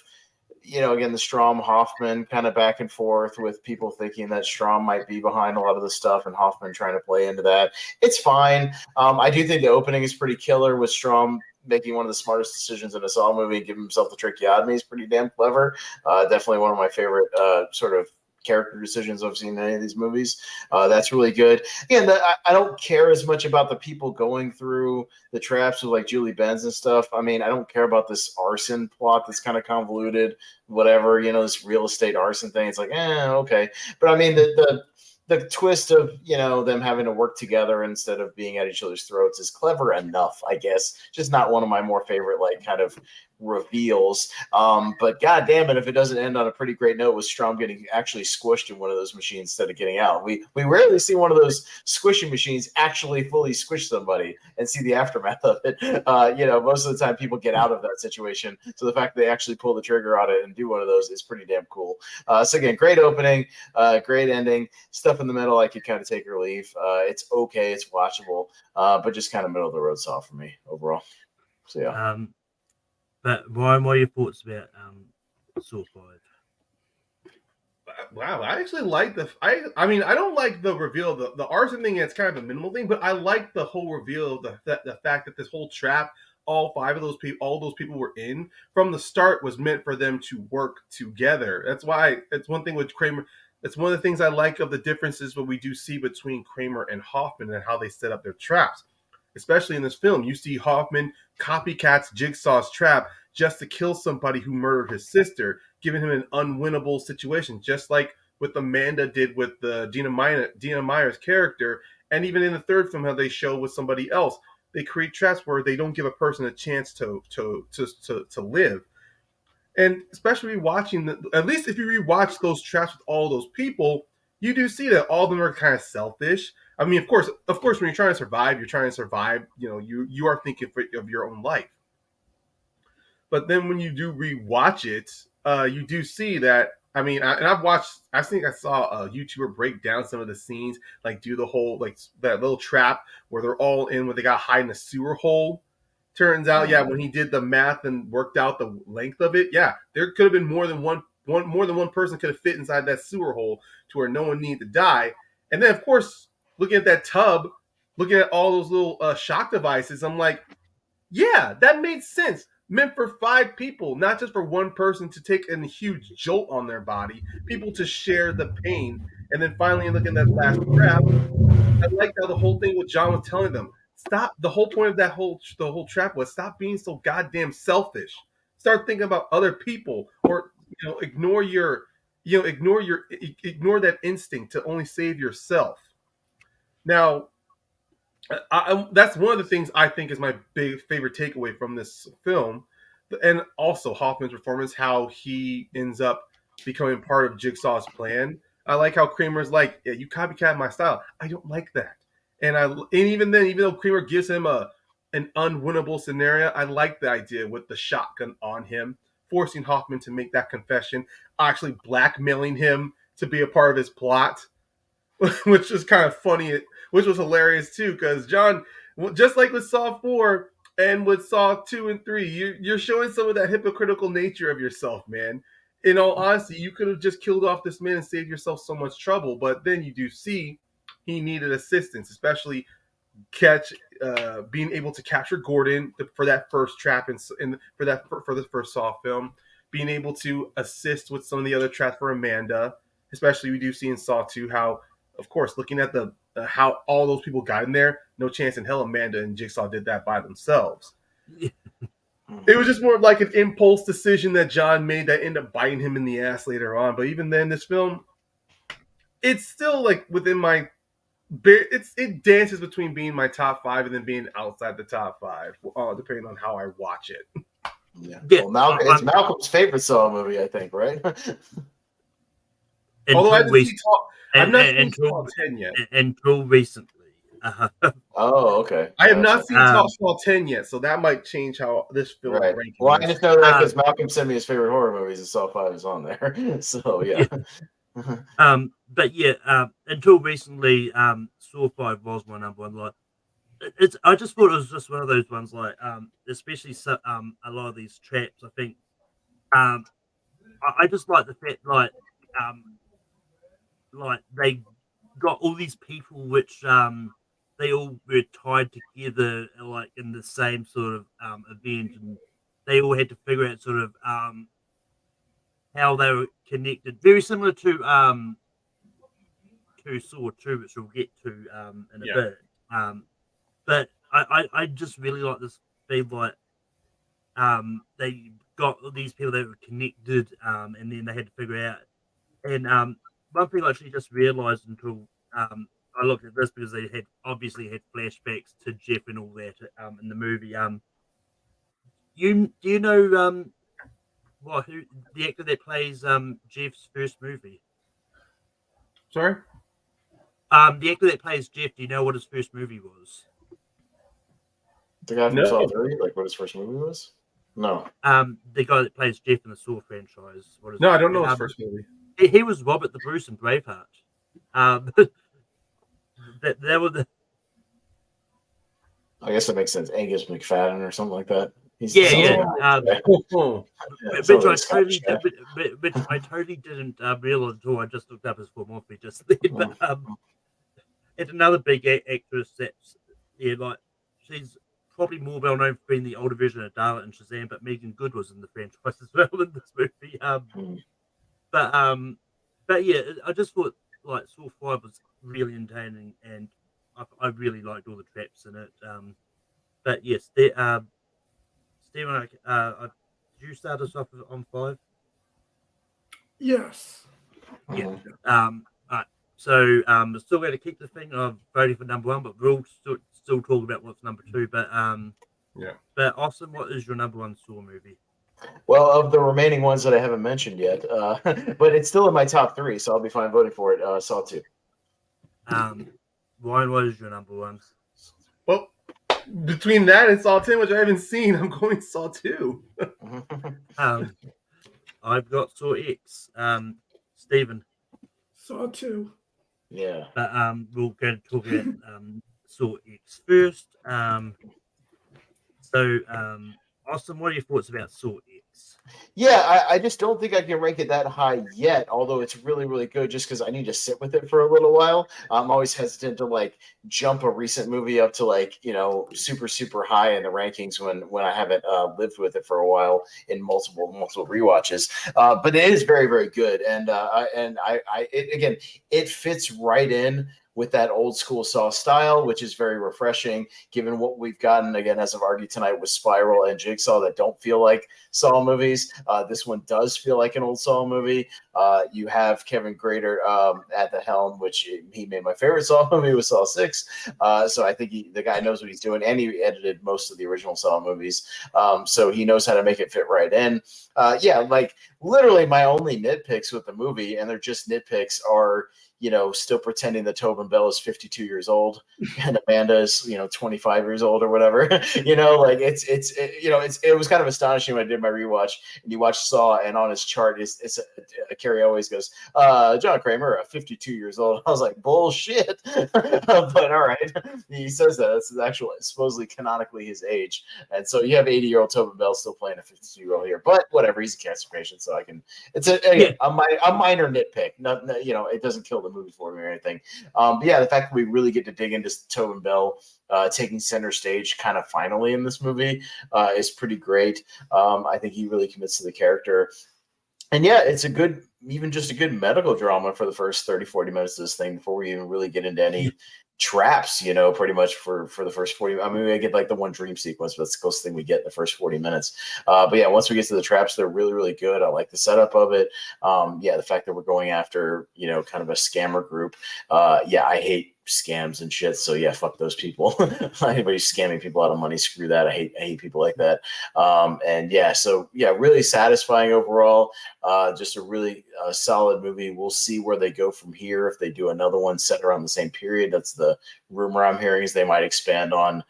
again, the Strom Hoffman kind of back and forth with people thinking that Strom might be behind a lot of the stuff and Hoffman trying to play into that. It's fine. I do think the opening is pretty killer with Strom making one of the smartest decisions in a Saw movie and giving himself the tracheotomy is pretty damn clever. Definitely one of my favorite sort of character decisions I've seen in any of these movies. That's really good. Again, I don't care as much about the people going through the traps with like Julie Benz and stuff. I mean, I don't care about this arson plot that's kind of convoluted, whatever, this real estate arson thing. It's like, okay. But I mean, the twist of, them having to work together instead of being at each other's throats is clever enough, I guess. Just not one of my more favorite, like, kind of reveals. But god damn it, if it doesn't end on a pretty great note with Strom getting actually squished in one of those machines instead of getting out. We rarely see one of those squishing machines actually fully squish somebody and see the aftermath of it. Most of the time people get out of that situation. So the fact that they actually pull the trigger on it and do one of those is pretty damn cool. So again, great opening, great ending. Stuff in the middle I could kind of take or leave. It's okay, it's watchable, but just kind of middle of the road Saw for me overall. So yeah. But Ryan, what are your thoughts about Saw 5? Wow, I actually like I mean, I don't like the reveal. The arson thing, it's kind of a minimal thing, but I like the whole reveal, the fact that this whole trap, all those people were in from the start was meant for them to work together. That's why it's one thing with Kramer. It's one of the things I like of the differences what we do see between Kramer and Hoffman and how they set up their traps. Especially in this film, you see Hoffman copycats Jigsaw's trap just to kill somebody who murdered his sister, giving him an unwinnable situation, just like what Amanda did with the Dina Meyer's character, and even in the third film, how they show with somebody else, they create traps where they don't give a person a chance to live. And especially watching, at least if you rewatch those traps with all those people, you do see that all of them are kind of selfish. I mean, of course, when you're trying to survive, You know, you are thinking of your own life. But then when you do rewatch it, you do see that. I mean, I've watched. I think I saw a YouTuber break down some of the scenes, like do the whole like that little trap where they're all in, where they got hide in a sewer hole. Turns out, yeah, when he did the math and worked out the length of it, yeah, there could have been more than one person could have fit inside that sewer hole to where no one needed to die. And then, of course, looking at that tub, looking at all those little shock devices, I'm like, yeah, that made sense. Meant for 5 people, not just for one person to take a huge jolt on their body, people to share the pain. And then finally, looking at that last trap, I liked how the whole thing with John was telling them, stop. The whole point of the whole trap was stop being so goddamn selfish. Start thinking about other people, or ignore that instinct to only save yourself. Now, that's one of the things I think is my big favorite takeaway from this film, and also Hoffman's performance, how he ends up becoming part of Jigsaw's plan. I like how Kramer's like, yeah, you copycat my style. I don't like that, and even then, even though Kramer gives him an unwinnable scenario, I like the idea with the shotgun on him, forcing Hoffman to make that confession, actually blackmailing him to be a part of his plot. Which was kind of funny, which was hilarious too, because John, just like with Saw 4 and with Saw 2 and 3, you're showing some of that hypocritical nature of yourself, man. In all honesty, you could have just killed off this man and saved yourself so much trouble, but then you do see he needed assistance, especially being able to capture Gordon for that first trap for the first Saw film, being able to assist with some of the other traps for Amanda, especially we do see in Saw 2 how, of course, looking at the how all those people got in there, no chance in hell Amanda and Jigsaw did that by themselves. It was just more of like an impulse decision that John made that ended up biting him in the ass later on. But even then, this film, it's still like within my. It dances between being my top 5 and then being outside the top 5, depending on how I watch it. Yeah. Well, it's Malcolm's favorite Saw movie, I think, right? Although I haven't seen I've not seen Saw 10 yet. Until recently. Oh, okay. I have not seen Saw 10 yet, so that might change how this film right. ranking. Well, I just know that because Malcolm sent me his favorite horror movies, and Saw 5 is on there. So, yeah. But yeah, until recently, Saw 5 was my number one. Like, I just thought it was just one of those ones, like, especially a lot of these traps. I think, I just like the fact, like they got all these people, which they all were tied together, like in the same sort of event, and they all had to figure out sort of how they were connected. Very similar to Saw 2, which we'll get to in a bit. But I just really like this thing, like they got these people that were connected, and then they had to figure out. And one thing I actually just realized until I looked at this, because they had obviously had flashbacks to Jeff and all that in the movie. Do you know who the actor that plays Jeff's first movie? Sorry? The actor that plays Jeff, do you know what his first movie was? The guy from Saw 3, like what his first movie was? No. The guy that plays Jeff in the Saw franchise. No, I don't know his first movie. He was Robert the Bruce in Braveheart. That was the. I guess that makes sense. Angus McFadden or something like that. Which I totally didn't realize until I just looked up his filmography just then. But it's another big actress that's like she's probably more well known for being the older version of Darla and Shazam, but Megan Good was in the franchise as well in this movie. But yeah, I just thought like Saw 5 was really entertaining, and I really liked all the traps in it. But yes, Stephen, did you start us off on 5? Yes. Yeah. Right. So we're still going to keep the thing of voting for number 1, but we're all still talking about what's number 2. But yeah. But Austin, what is your number 1 Saw movie? Well, of the remaining ones that I haven't mentioned yet, but it's still in my top 3, so I'll be fine voting for it. Saw 2. Ryan, what is your number one? Well, between that and Saw 10, which I haven't seen, I'm going Saw 2. I've got Saw X. Stephen. Saw 2. Yeah. But we'll go talk about Saw X first. So Austin, what are your thoughts about Saw X? Yeah, I just don't think I can rank it that high yet, although it's really, really good just because I need to sit with it for a little while. I'm always hesitant to like jump a recent movie up to like, super, super high in the rankings when I haven't lived with it for a while in multiple rewatches. But it is very, very good. And again, it fits right in with that old school Saw style, which is very refreshing given what we've gotten, again, as I've argued tonight, with Spiral and Jigsaw that don't feel like Saw movies. This one does feel like an old Saw movie. You have Kevin Grader at the helm, which he made my favorite Saw movie with Saw 6. So I think the guy knows what he's doing, and he edited most of the original Saw movies. So he knows how to make it fit right in. Like literally my only nitpicks with the movie, and they're just nitpicks, are still pretending that Tobin Bell is 52 years old and Amanda is, 25 years old or whatever. It was kind of astonishing when I did my rewatch and you watch Saw, and on his chart is Carrie always goes, John Kramer, 52 years old. I was like, bullshit. But all right, he says that it's actual, supposedly canonically his age, and so you have 80-year-old Tobin Bell still playing a 52-year-old here. But whatever, he's a cancer patient, so I can. It's a minor nitpick. Not, it doesn't kill the movie for me or anything. But yeah, the fact that we really get to dig into Tobin Bell taking center stage kind of finally in this movie is pretty great. I think he really commits to the character. And yeah, it's just a good medical drama for the first 30, 40 minutes of this thing before we even really get into any traps, pretty much for the first 40. I mean, we get like the one dream sequence, but that's the closest thing we get in the first 40 minutes. But yeah, once we get to the traps, they're really, really good. I like the setup of it. The fact that we're going after, kind of a scammer group. I hate scams and shit. So yeah, fuck those people. Anybody scamming people out of money, screw that. I hate people like that. Really satisfying overall. Just a really solid movie. We'll see where they go from here. If they do another one set around the same period, that's the rumor I'm hearing, is they might expand on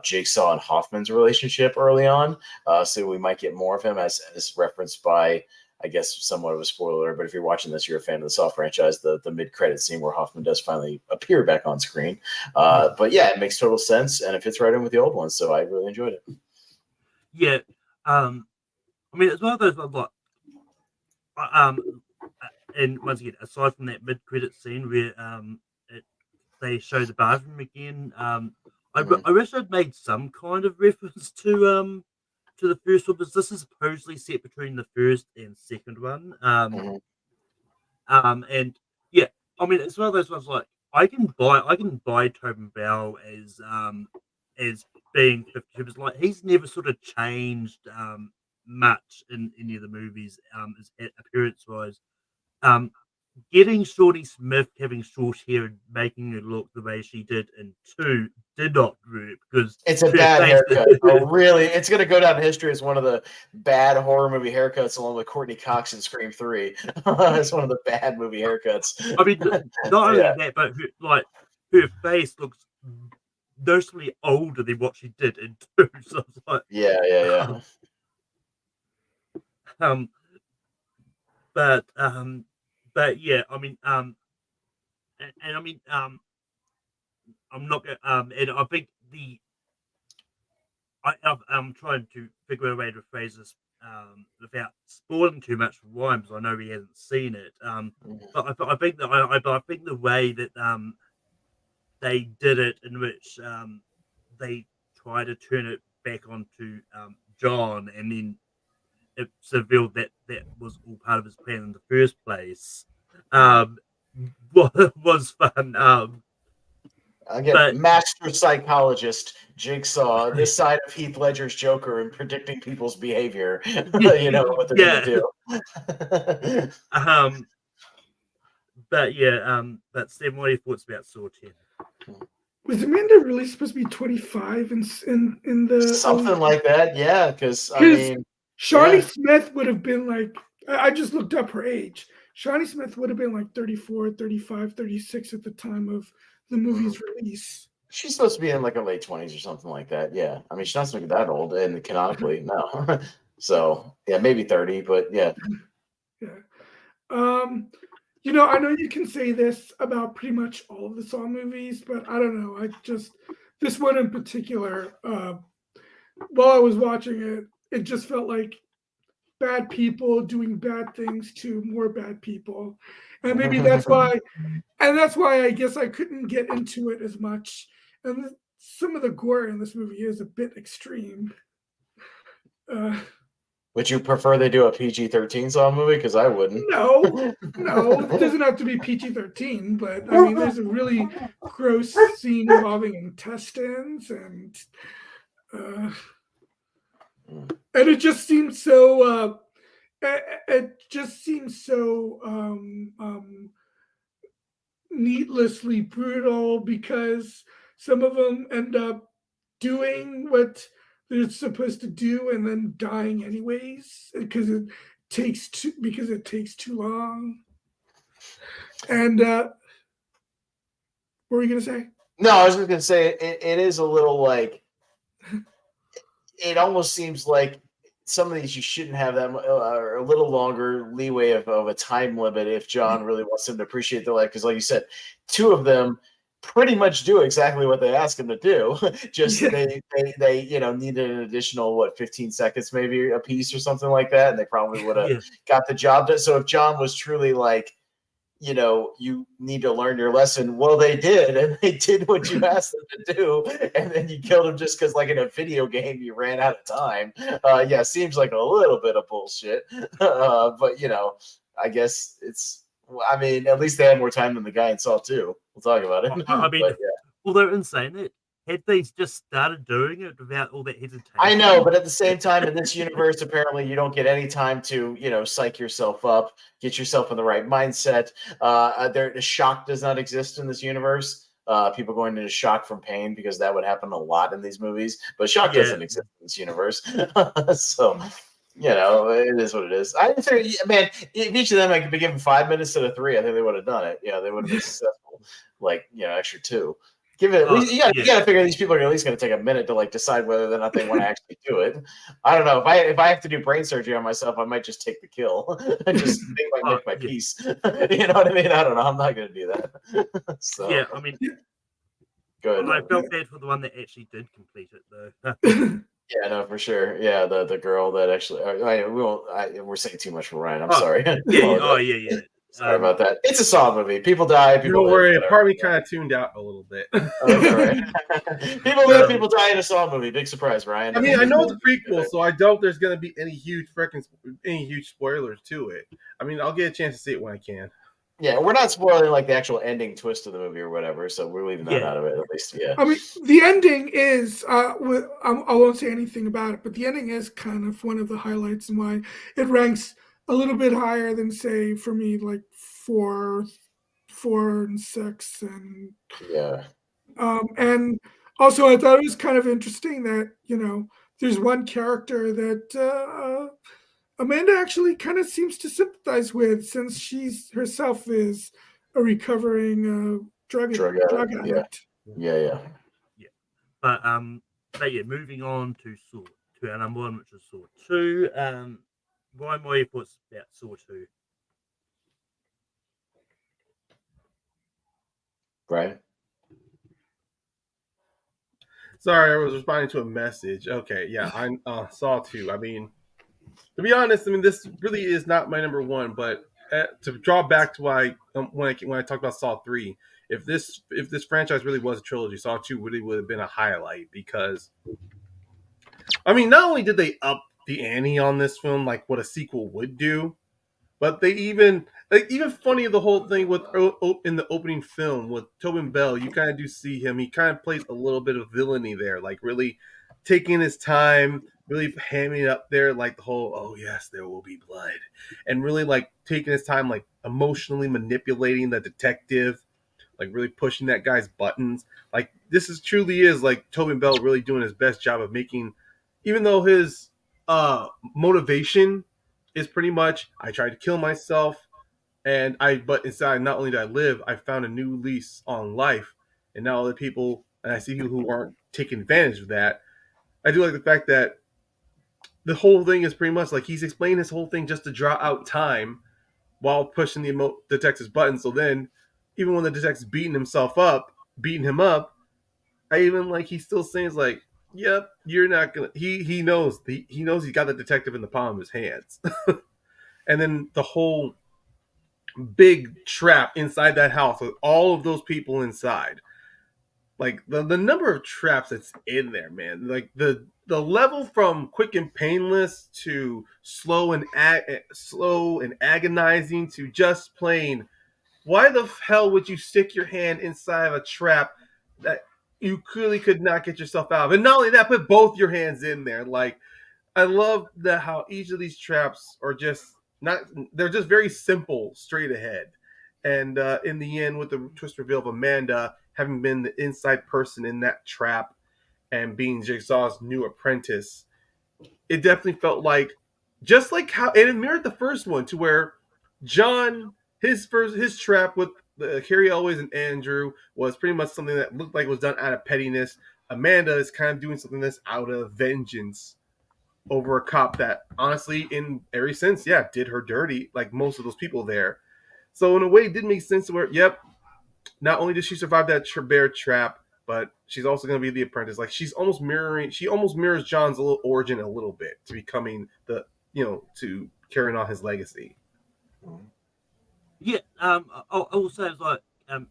Jigsaw and Hoffman's relationship early on. So we might get more of him, as referenced by, I guess, somewhat of a spoiler, but if you're watching this, you're a fan of the Saw franchise, the mid-credit scene where Hoffman does finally appear back on screen. But yeah, it makes total sense, and it fits right in with the old one, so I really enjoyed it. Yeah. I mean, it's one of those ones like, and once again, aside from that mid-credit scene where they show the bathroom again, I wish I'd made some kind of reference to the first one, because this is supposedly set between the first and second one. And yeah, I mean, it's one of those ones like I can buy Tobin Bell as being 52. Like, he's never sort of changed much in any of the movies, appearance wise. Getting Shorty Smith having short hair and making her look the way she did in 2 did not work, because it's a bad haircut. Really, it's going to go down in history as one of the bad horror movie haircuts, along with Courtney Cox in Scream 3. It's one of the bad movie haircuts. I mean, not only that, but her face looks noticeably older than what she did in 2. So it's like, yeah. But yeah, I mean, and I mean, I'm not gonna, and I think I'm trying to figure out a way to phrase this without spoiling too much for Ryan, because I know he hasn't seen it. But I think the way that they did it, in which they try to turn it back onto John, and then it's revealed that was all part of his plan in the first place, was fun. Again, master psychologist Jigsaw, this side of Heath Ledger's Joker, and predicting people's behavior. What they're going to do. But Stephen, what are your thoughts about Saw 10? Was Amanda really supposed to be 25 in the something like that? Yeah, because I mean, Shawnee Smith would have been like, I just looked up her age. Shawnee Smith would have been like 34, 35, 36 at the time of the movie's release. She's supposed to be in like her late 20s or something like that. Yeah. I mean, she's not supposed to be that old, and canonically, no. So, yeah, maybe 30, but yeah. Yeah. You know, I know you can say this about pretty much all of the Saw movies, but I don't know. I just this one in particular, while I was watching it, it just felt like bad people doing bad things to more bad people, and maybe that's why, and that's why I guess I couldn't get into it as much. And some of the gore in this movie is a bit extreme. Would you prefer they do a PG-13 Saw movie? Because I wouldn't. No, it doesn't have to be PG-13, but I mean, there's a really gross scene involving intestines, and it just seems so. It just seems so needlessly brutal because some of them end up doing what they're supposed to do and then dying anyways because it takes too long. And what were you gonna say? No, I was just gonna say it is a little like it almost seems like some of these you shouldn't have that or a little longer leeway of a time limit if John really wants them to appreciate their life. Because, like you said, two of them pretty much do exactly what they ask them to do. Just they needed an additional 15 seconds maybe a piece or something like that, and they probably would have got the job done. So if John was truly like, you need to learn your lesson. Well, they did, and they did what you asked them to do, and then you killed them just because, like in a video game, you ran out of time. Yeah, seems like a little bit of bullshit, but I guess it's. I mean, at least they had more time than the guy in Saw 2. We'll talk about it. I mean, although in saying it, had they just started doing it without all that hesitation? I know, but at the same time, in this universe, apparently you don't get any time to, psych yourself up, get yourself in the right mindset. The shock does not exist in this universe. People going into shock from pain, because that would happen a lot in these movies. But shock doesn't exist in this universe. So, it is what it is. I think, man, if each of them I could be given 5 minutes instead of 3, I think they would have done it. Yeah, they would have been successful. Extra 2. Give it. At least, you got to figure these people are at least going to take a minute to decide whether or not they want to actually do it. I don't know. If I have to do brain surgery on myself, I might just take the kill and just make my peace. You know what I mean? I don't know. I'm not going to do that. So yeah, I mean, good. I felt bad for the one that actually did complete it, though. Yeah, no, for sure. Yeah, the girl that actually. We're saying too much for Ryan. I'm sorry. Yeah. Sorry about that. It's a Saw movie. People die. People don't worry. Part of me kind of tuned out a little bit. Right. People live. People die in a Saw movie. Big surprise, Ryan. I mean, I know it's a prequel, so I doubt there's going to be any huge spoilers to it. I mean, I'll get a chance to see it when I can. Yeah, we're not spoiling the actual ending twist of the movie or whatever, so we're leaving that out of it at least. Yeah. I mean, the ending is. I won't say anything about it, but the ending is kind of one of the highlights and why it ranks a little bit higher than, say, for me, 4 and 6, and and also I thought it was kind of interesting that there's one character that Amanda actually kind of seems to sympathize with, since she's herself is a recovering drug addict. Yeah. But moving on to Saw, to our number 1, which is Saw 2. Why more thoughts about Saw 2? Right. Sorry, I was responding to a message. Okay, yeah, I Saw 2. I mean, to be honest, this really is not my number 1, but to draw back to why when I talked about Saw 3, if this franchise really was a trilogy, Saw 2 really would have been a highlight, because I mean, not only did they up the ante on this film, like what a sequel would do, but they even funny, the whole thing with in the opening film with Tobin Bell, you kind of do see him. He kind of plays a little bit of villainy there, really taking his time, really hamming it up there, the whole "oh yes, there will be blood," and really taking his time, emotionally manipulating the detective, really pushing that guy's buttons. This truly is Tobin Bell really doing his best job of making, even though his motivation is pretty much, I tried to kill myself, but inside, not only did I live, I found a new lease on life. and now other people, and I see people who aren't taking advantage of that. I do like the fact that the whole thing is pretty much like he's explaining this whole thing just to draw out time while pushing the detective's button. So then, even when the detective's beating him up, I even like he's still saying like, "Yep, you're not gonna." He knows he knows he's got the detective in the palm of his hands, and then the whole big trap inside that house with all of those people inside. Like the number of traps that's in there, man. Like the level from quick and painless to slow and agonizing to just plain. Why the hell would you stick your hand inside of a trap that you clearly could not get yourself out of? And not only that, put both your hands in there. Like I love that how each of these traps are just not. They're just very simple, straight ahead. And in the end, with the twist reveal of Amanda having been the inside person in that trap and being Jigsaw's new apprentice, it definitely felt like just like how and it mirrored the first one to where John his trap with Carrie Elways and Andrew was pretty much something that looked like it was done out of pettiness. Amanda is kind of doing something that's out of vengeance over a cop that honestly in every sense, yeah, did her dirty like most of those people there. So in a way it did make sense where yep, not only did she survive that bear trap, but she's also going to be the apprentice. Like she almost mirrors John's little origin a little bit to becoming to carrying on his legacy. Yeah, I will say it's like,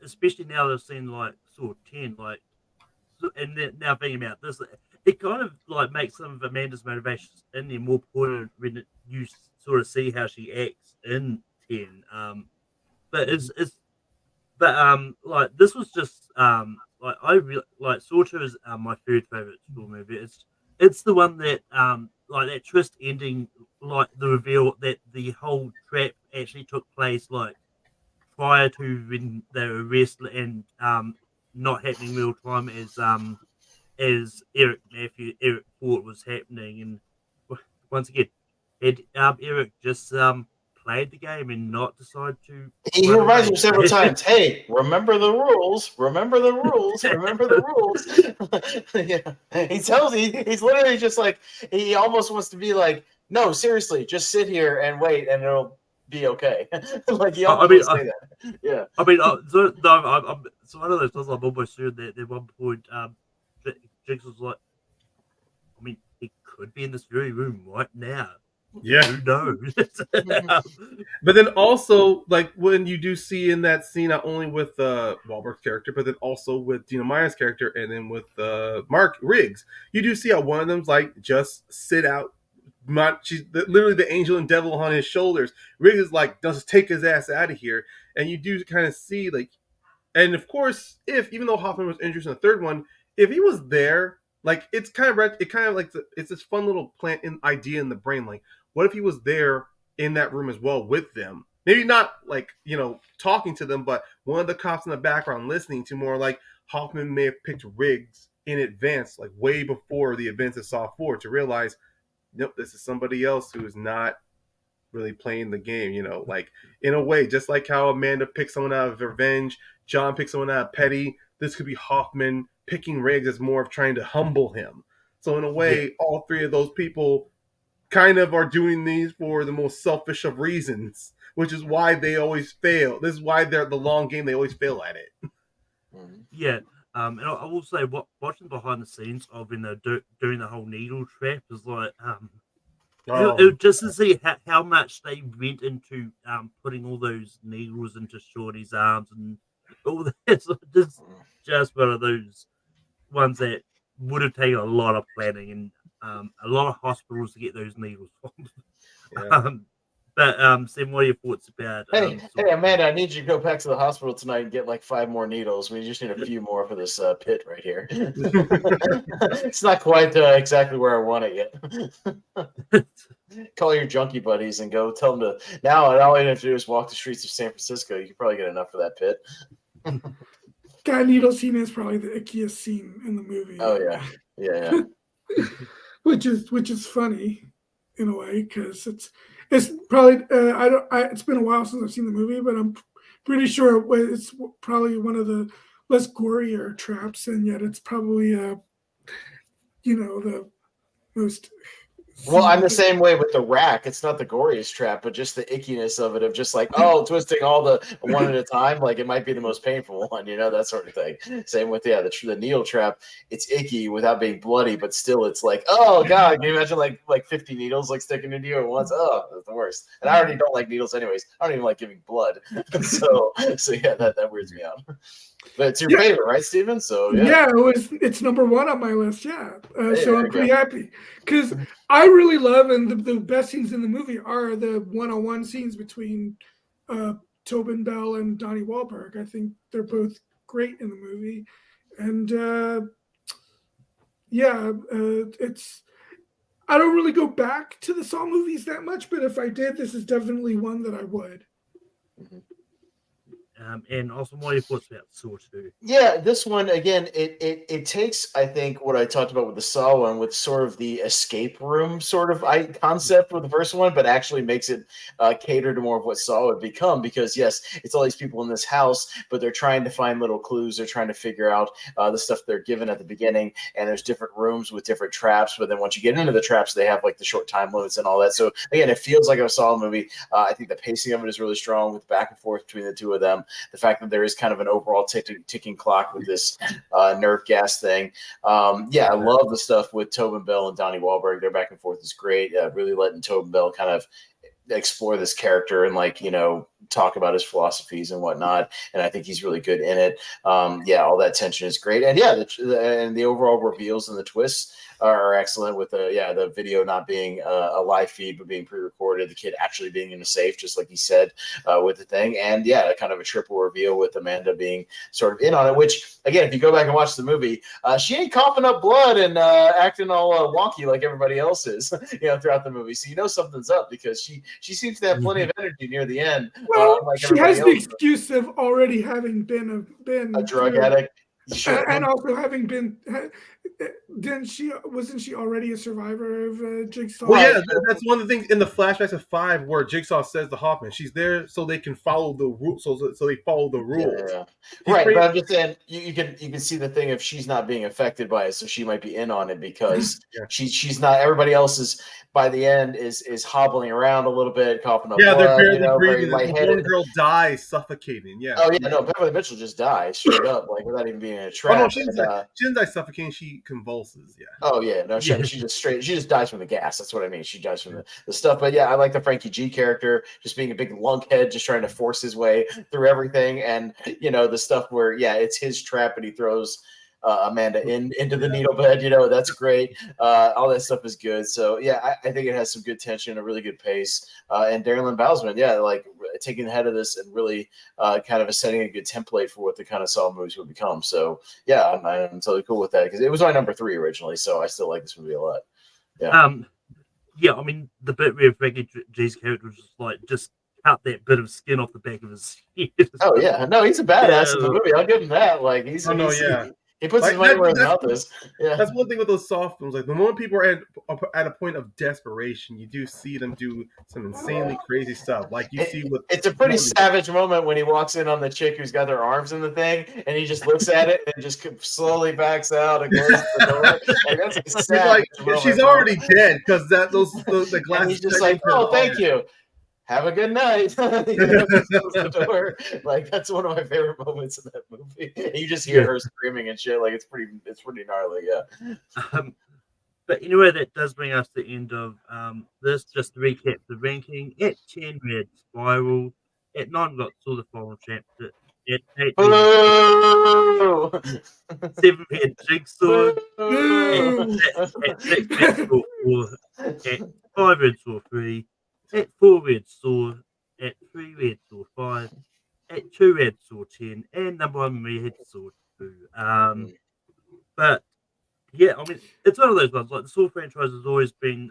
especially now that I've seen like sort of 10, like, and then now thinking about this, it kind of like makes some of Amanda's motivations in there more poignant when you sort of see how she acts in 10. But like this was just like I really like Sawtooth is my third favorite school movie. It's the one that like that twist ending, like the reveal that the whole trap actually took place like prior to when they were arrested and not happening real time as Eric thought was happening. And once again, had Eric just played the game and not decided to. He reminds me several times, hey, remember the rules, remember the rules, remember the rules. Yeah. He's literally just like, he almost wants to be like, no, seriously, just sit here and wait and it'll be okay. Like he almost say that. Yeah. I mean, so one of those times I'm almost sure that at one point, Jigs was like, I mean, he could be in this very room right now. Yeah. Who knows? But then also, like when you do see in that scene, not only with Wahlberg's character, but then also with Dina Meyer's character, and then with Mark Riggs, you do see how one of them's like just sit out. She's literally the angel and devil on his shoulders. Riggs is like, just take his ass out of here, and you do kind of see like, and of course, even though Hoffman was introduced in the third one, if he was there, like it's kind of like it's this fun little plant in idea in the brain, like. What if he was there in that room as well with them? Maybe not like, talking to them, but one of the cops in the background listening to more like Hoffman may have picked Riggs in advance, like way before the events of Saw 4 to realize, nope, this is somebody else who is not really playing the game, like in a way, just like how Amanda picked someone out of revenge, John picked someone out of petty, this could be Hoffman picking Riggs as more of trying to humble him. So in a way, all three of those people kind of are doing these for the most selfish of reasons, which is why they always fail. This is why they're the long game. They always fail at it. Yeah. And I will say, watching behind the scenes of doing the whole needle trap is like, just to see how much they went into putting all those needles into Shorty's arms and all that. So just one of those ones that would have taken a lot of planning and a lot of hospitals to get those needles from. Yeah. But Sam, what are your thoughts about? Hey, Amanda, I need you to go back to the hospital tonight and get like 5 more needles. We just need a few more for this pit right here. It's not quite exactly where I want it yet. Call your junkie buddies and go tell them to. Now, all you have to do is walk the streets of San Francisco. You can probably get enough for that pit. Guy needle scene is probably the ickiest scene in the movie. Oh yeah. Which is funny in a way because it's probably it's been a while since I've seen the movie, but I'm pretty sure it's probably one of the less gorier traps, and yet it's probably the most. Well, I'm the same way with the rack. It's not the goriest trap, but just the ickiness of it, of just like, twisting all the one at a time. Like it might be the most painful one, that sort of thing. Same with the needle trap. It's icky without being bloody, but still, it's like, oh god, can you imagine like 50 needles like sticking into you at once? Oh, that's the worst. And I already don't like needles anyways. I don't even like giving blood. so yeah, that weirds me out. But it's your favorite, right, Steven? So yeah, it's number one on my list. Yeah, so I'm pretty go. happy because I really love, and the best scenes in the movie are the one-on-one scenes between Tobin Bell and Donnie Wahlberg. I think they're both great in the movie, and it's. I don't really go back to the Saw movies that much, but if I did, this is definitely one that I would. Mm-hmm. And also, what are your thoughts about Saw 2? Yeah, this one again, it takes, I think, what I talked about with the Saw one, with sort of the escape room sort of concept with the first one, but actually makes it cater to more of what Saw would become. Because yes, it's all these people in this house, but they're trying to find little clues. They're trying to figure out the stuff they're given at the beginning, and there's different rooms with different traps. But then once you get into the traps, they have like the short time limits and all that. So again, it feels like a Saw movie. I think the pacing of it is really strong with back and forth between the two of them. The fact that there is kind of an overall ticking clock with this nerve gas thing. I love the stuff with Tobin Bell and Donnie Wahlberg. Their back and forth is great. Really letting Tobin Bell kind of explore this character and talk about his philosophies and whatnot. And I think he's really good in it. All that tension is great. And and the overall reveals and the twists are excellent, with the video not being a live feed but being pre-recorded, the kid actually being in a safe, just like he said with the thing, and kind of a triple reveal with Amanda being sort of in on it, which again, if you go back and watch the movie, she ain't coughing up blood and acting all wonky like everybody else is throughout the movie, so something's up, because she seems to have plenty of energy near the end. Well, she has the excuse of already having been a drug addict. Sure. And also having been, wasn't she already a survivor of Jigsaw? Well, yeah, that's one of the things in the flashbacks of 5 where Jigsaw says to Hoffman, she's there so they can follow the rules, so they follow the rules. Yeah. Right, but I'm just saying you can see the thing if she's not being affected by it, so she might be in on it, because she's not. Everybody else is, by the end, is hobbling around a little bit, coughing up blood, they're barely breathing. One girl dies suffocating. Yeah. Oh yeah, no, Beverly Mitchell just dies straight up, without even being in a trap. Oh no, she didn't die suffocating. She convulses. Yeah. Oh yeah, no, she just dies from the gas. That's what I mean. She dies from the stuff. But yeah, I like the Frankie G character just being a big lunkhead, just trying to force his way through everything, and the stuff where it's his trap and he throws Amanda into the needle bed. That's great. All that stuff is good. So I think it has some good tension, a really good pace, and Darren Lynn Bousman, taking the head of this and really kind of setting a good template for what the kind of Saw movies would become. So I'm totally cool with that, because it was my number 3 originally. So I still like this movie a lot. Yeah. I mean, the bit where Frankie G's character was just cut that bit of skin off the back of his head. Oh yeah, no, he's a badass in the movie. I'll give him that. He puts his money where his mouth is. Yeah, that's one thing with those Saw films. Like the moment people are at a point of desperation, you do see them do some insanely crazy stuff. Like you see what it's a pretty savage moment when he walks in on the chick who's got their arms in the thing, and he just looks at it and just slowly backs out and closes the door. That's a savage moment. She's already dead, because the glass. And he's just like, oh, thank you. Have a good night. The door. That's one of my favorite moments in that movie. And you just hear her screaming and shit. It's pretty gnarly. Yeah. But anyway, that does bring us to the end of this. Just to recap the ranking: at 10 we had Spiral, at 9 we got Saw the Final Chapter, at 8 7 we had Jigsaw, at 6 we had Saw 4, at 5 we had Saw 3. At 4 we had Saw, at 3 we had Saw 5, at 2 we had Saw 10, and number 1 we had Saw 2. But yeah, I mean, it's one of those ones. The Saw franchise has always been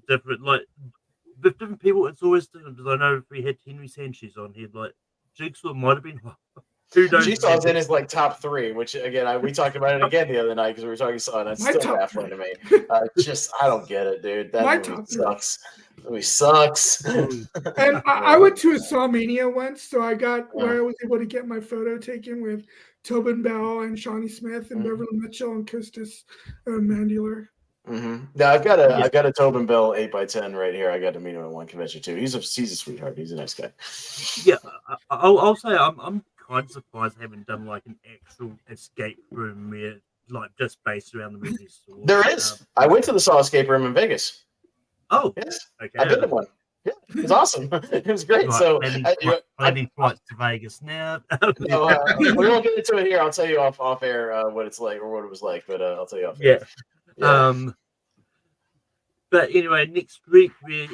different. With different people, it's always different. Because I know if we had Henry Sanchez on here, Jigsaw might have been Who knows? Jigsaw's in his like top 3, which again we talked about it again the other night because we were talking Saw, and it's My still top baffling to 3. me. I don't get it, dude. That My movie top 3. sucks. The movie sucks. And I went to a Saw Mania once, so I got where I was able to get my photo taken with Tobin Bell and Shawnee Smith and Beverly Mitchell and Costas Mandler. Yeah, I've got a Tobin Bell 8x10 right here. I got to meet him at one convention too. He's a sweetheart. He's a nice guy. Yeah, I'll say I'm kind of surprised they haven't done like an actual escape room where like just based around the movie. There is. I went to the Saw escape room in Vegas. Oh, yes. Okay. I've been to one. Yeah, it was awesome. It was great. Right, So planning flights to Vegas now. No, we won't get into it here. I'll tell you off air what it's like or what it was like, but I'll tell you off air. Yeah. But anyway, next week we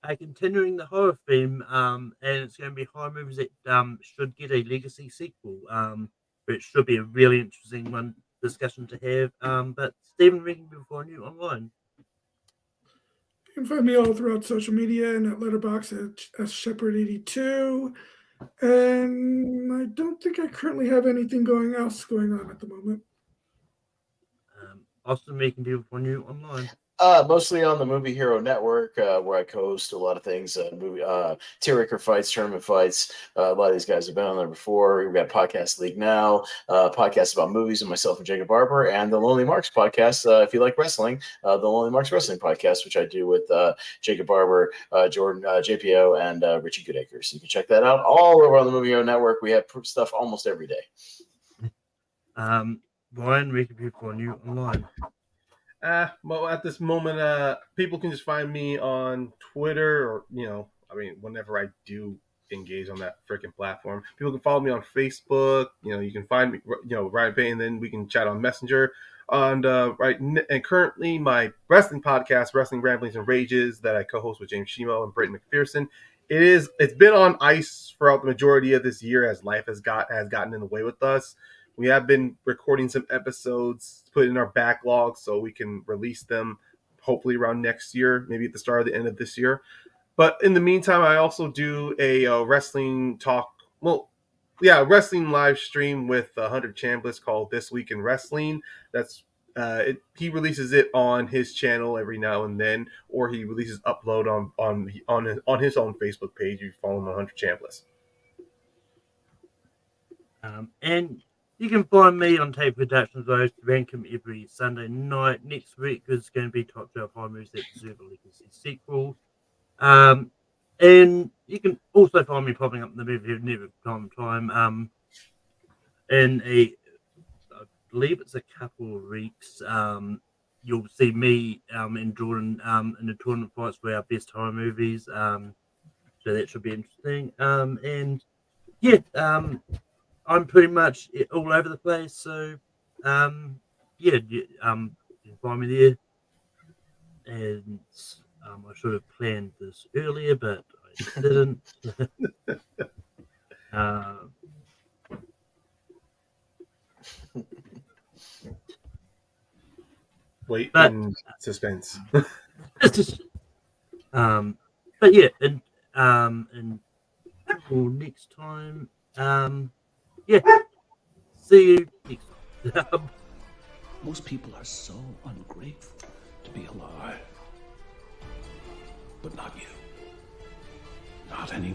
are continuing the horror theme, and it's going to be horror movies that should get a legacy sequel. Which should be a really interesting discussion to have. But Stephen, where can people find you online? You can find me all throughout social media and at Letterboxd as Shepherd82. And I don't think I currently have anything else going on at the moment. Austin, where can people find you online? Mostly on the Movie Hero Network, where I co-host a lot of things, tier fights, tournament fights. A lot of these guys have been on there before. We've got Podcast League now, podcasts about movies, and myself and Jacob Barber, and the Lonely Marks podcast. If you like wrestling, the Lonely Marks Wrestling podcast, which I do with Jacob Barber, Jordan JPO, and Richie Goodacre. So you can check that out all over on the Movie Hero Network. We have stuff almost every day. Ryan, where can people find you online? Well, at this moment, people can just find me on Twitter or, whenever I do engage on that freaking platform. People can follow me on Facebook. You can find me, Ryan Payne, and then we can chat on Messenger. And currently my wrestling podcast, Wrestling Ramblings and Rages, that I co-host with James Shimo and Brayton McPherson. It's been on ice throughout the majority of this year as life has gotten in the way with us. We have been recording some episodes, put in our backlog so we can release them hopefully around next year, maybe at the start or the end of this year. But in the meantime, I also do a wrestling wrestling live stream with Hunter Chambliss called This Week in Wrestling. That's he releases it on his channel every now and then, or he releases upload on his own Facebook page. You follow him on Hunter Chambliss. And you can find me on Tape Productions. I host Rankum every Sunday night. Next week is going to be top 12 horror movies that deserve a legacy sequel. And you can also find me popping up in the Movie Network time to time. I believe it's a couple of weeks. You'll see me and Jordan in the tournament fights for our best horror movies. So that should be interesting. I'm pretty much all over the place, so you can find me there. And I should have planned this earlier, but I didn't. Wait in suspense. But yeah, and until next time. See you next time. Most people are so ungrateful to be alive. But not you. Not anymore.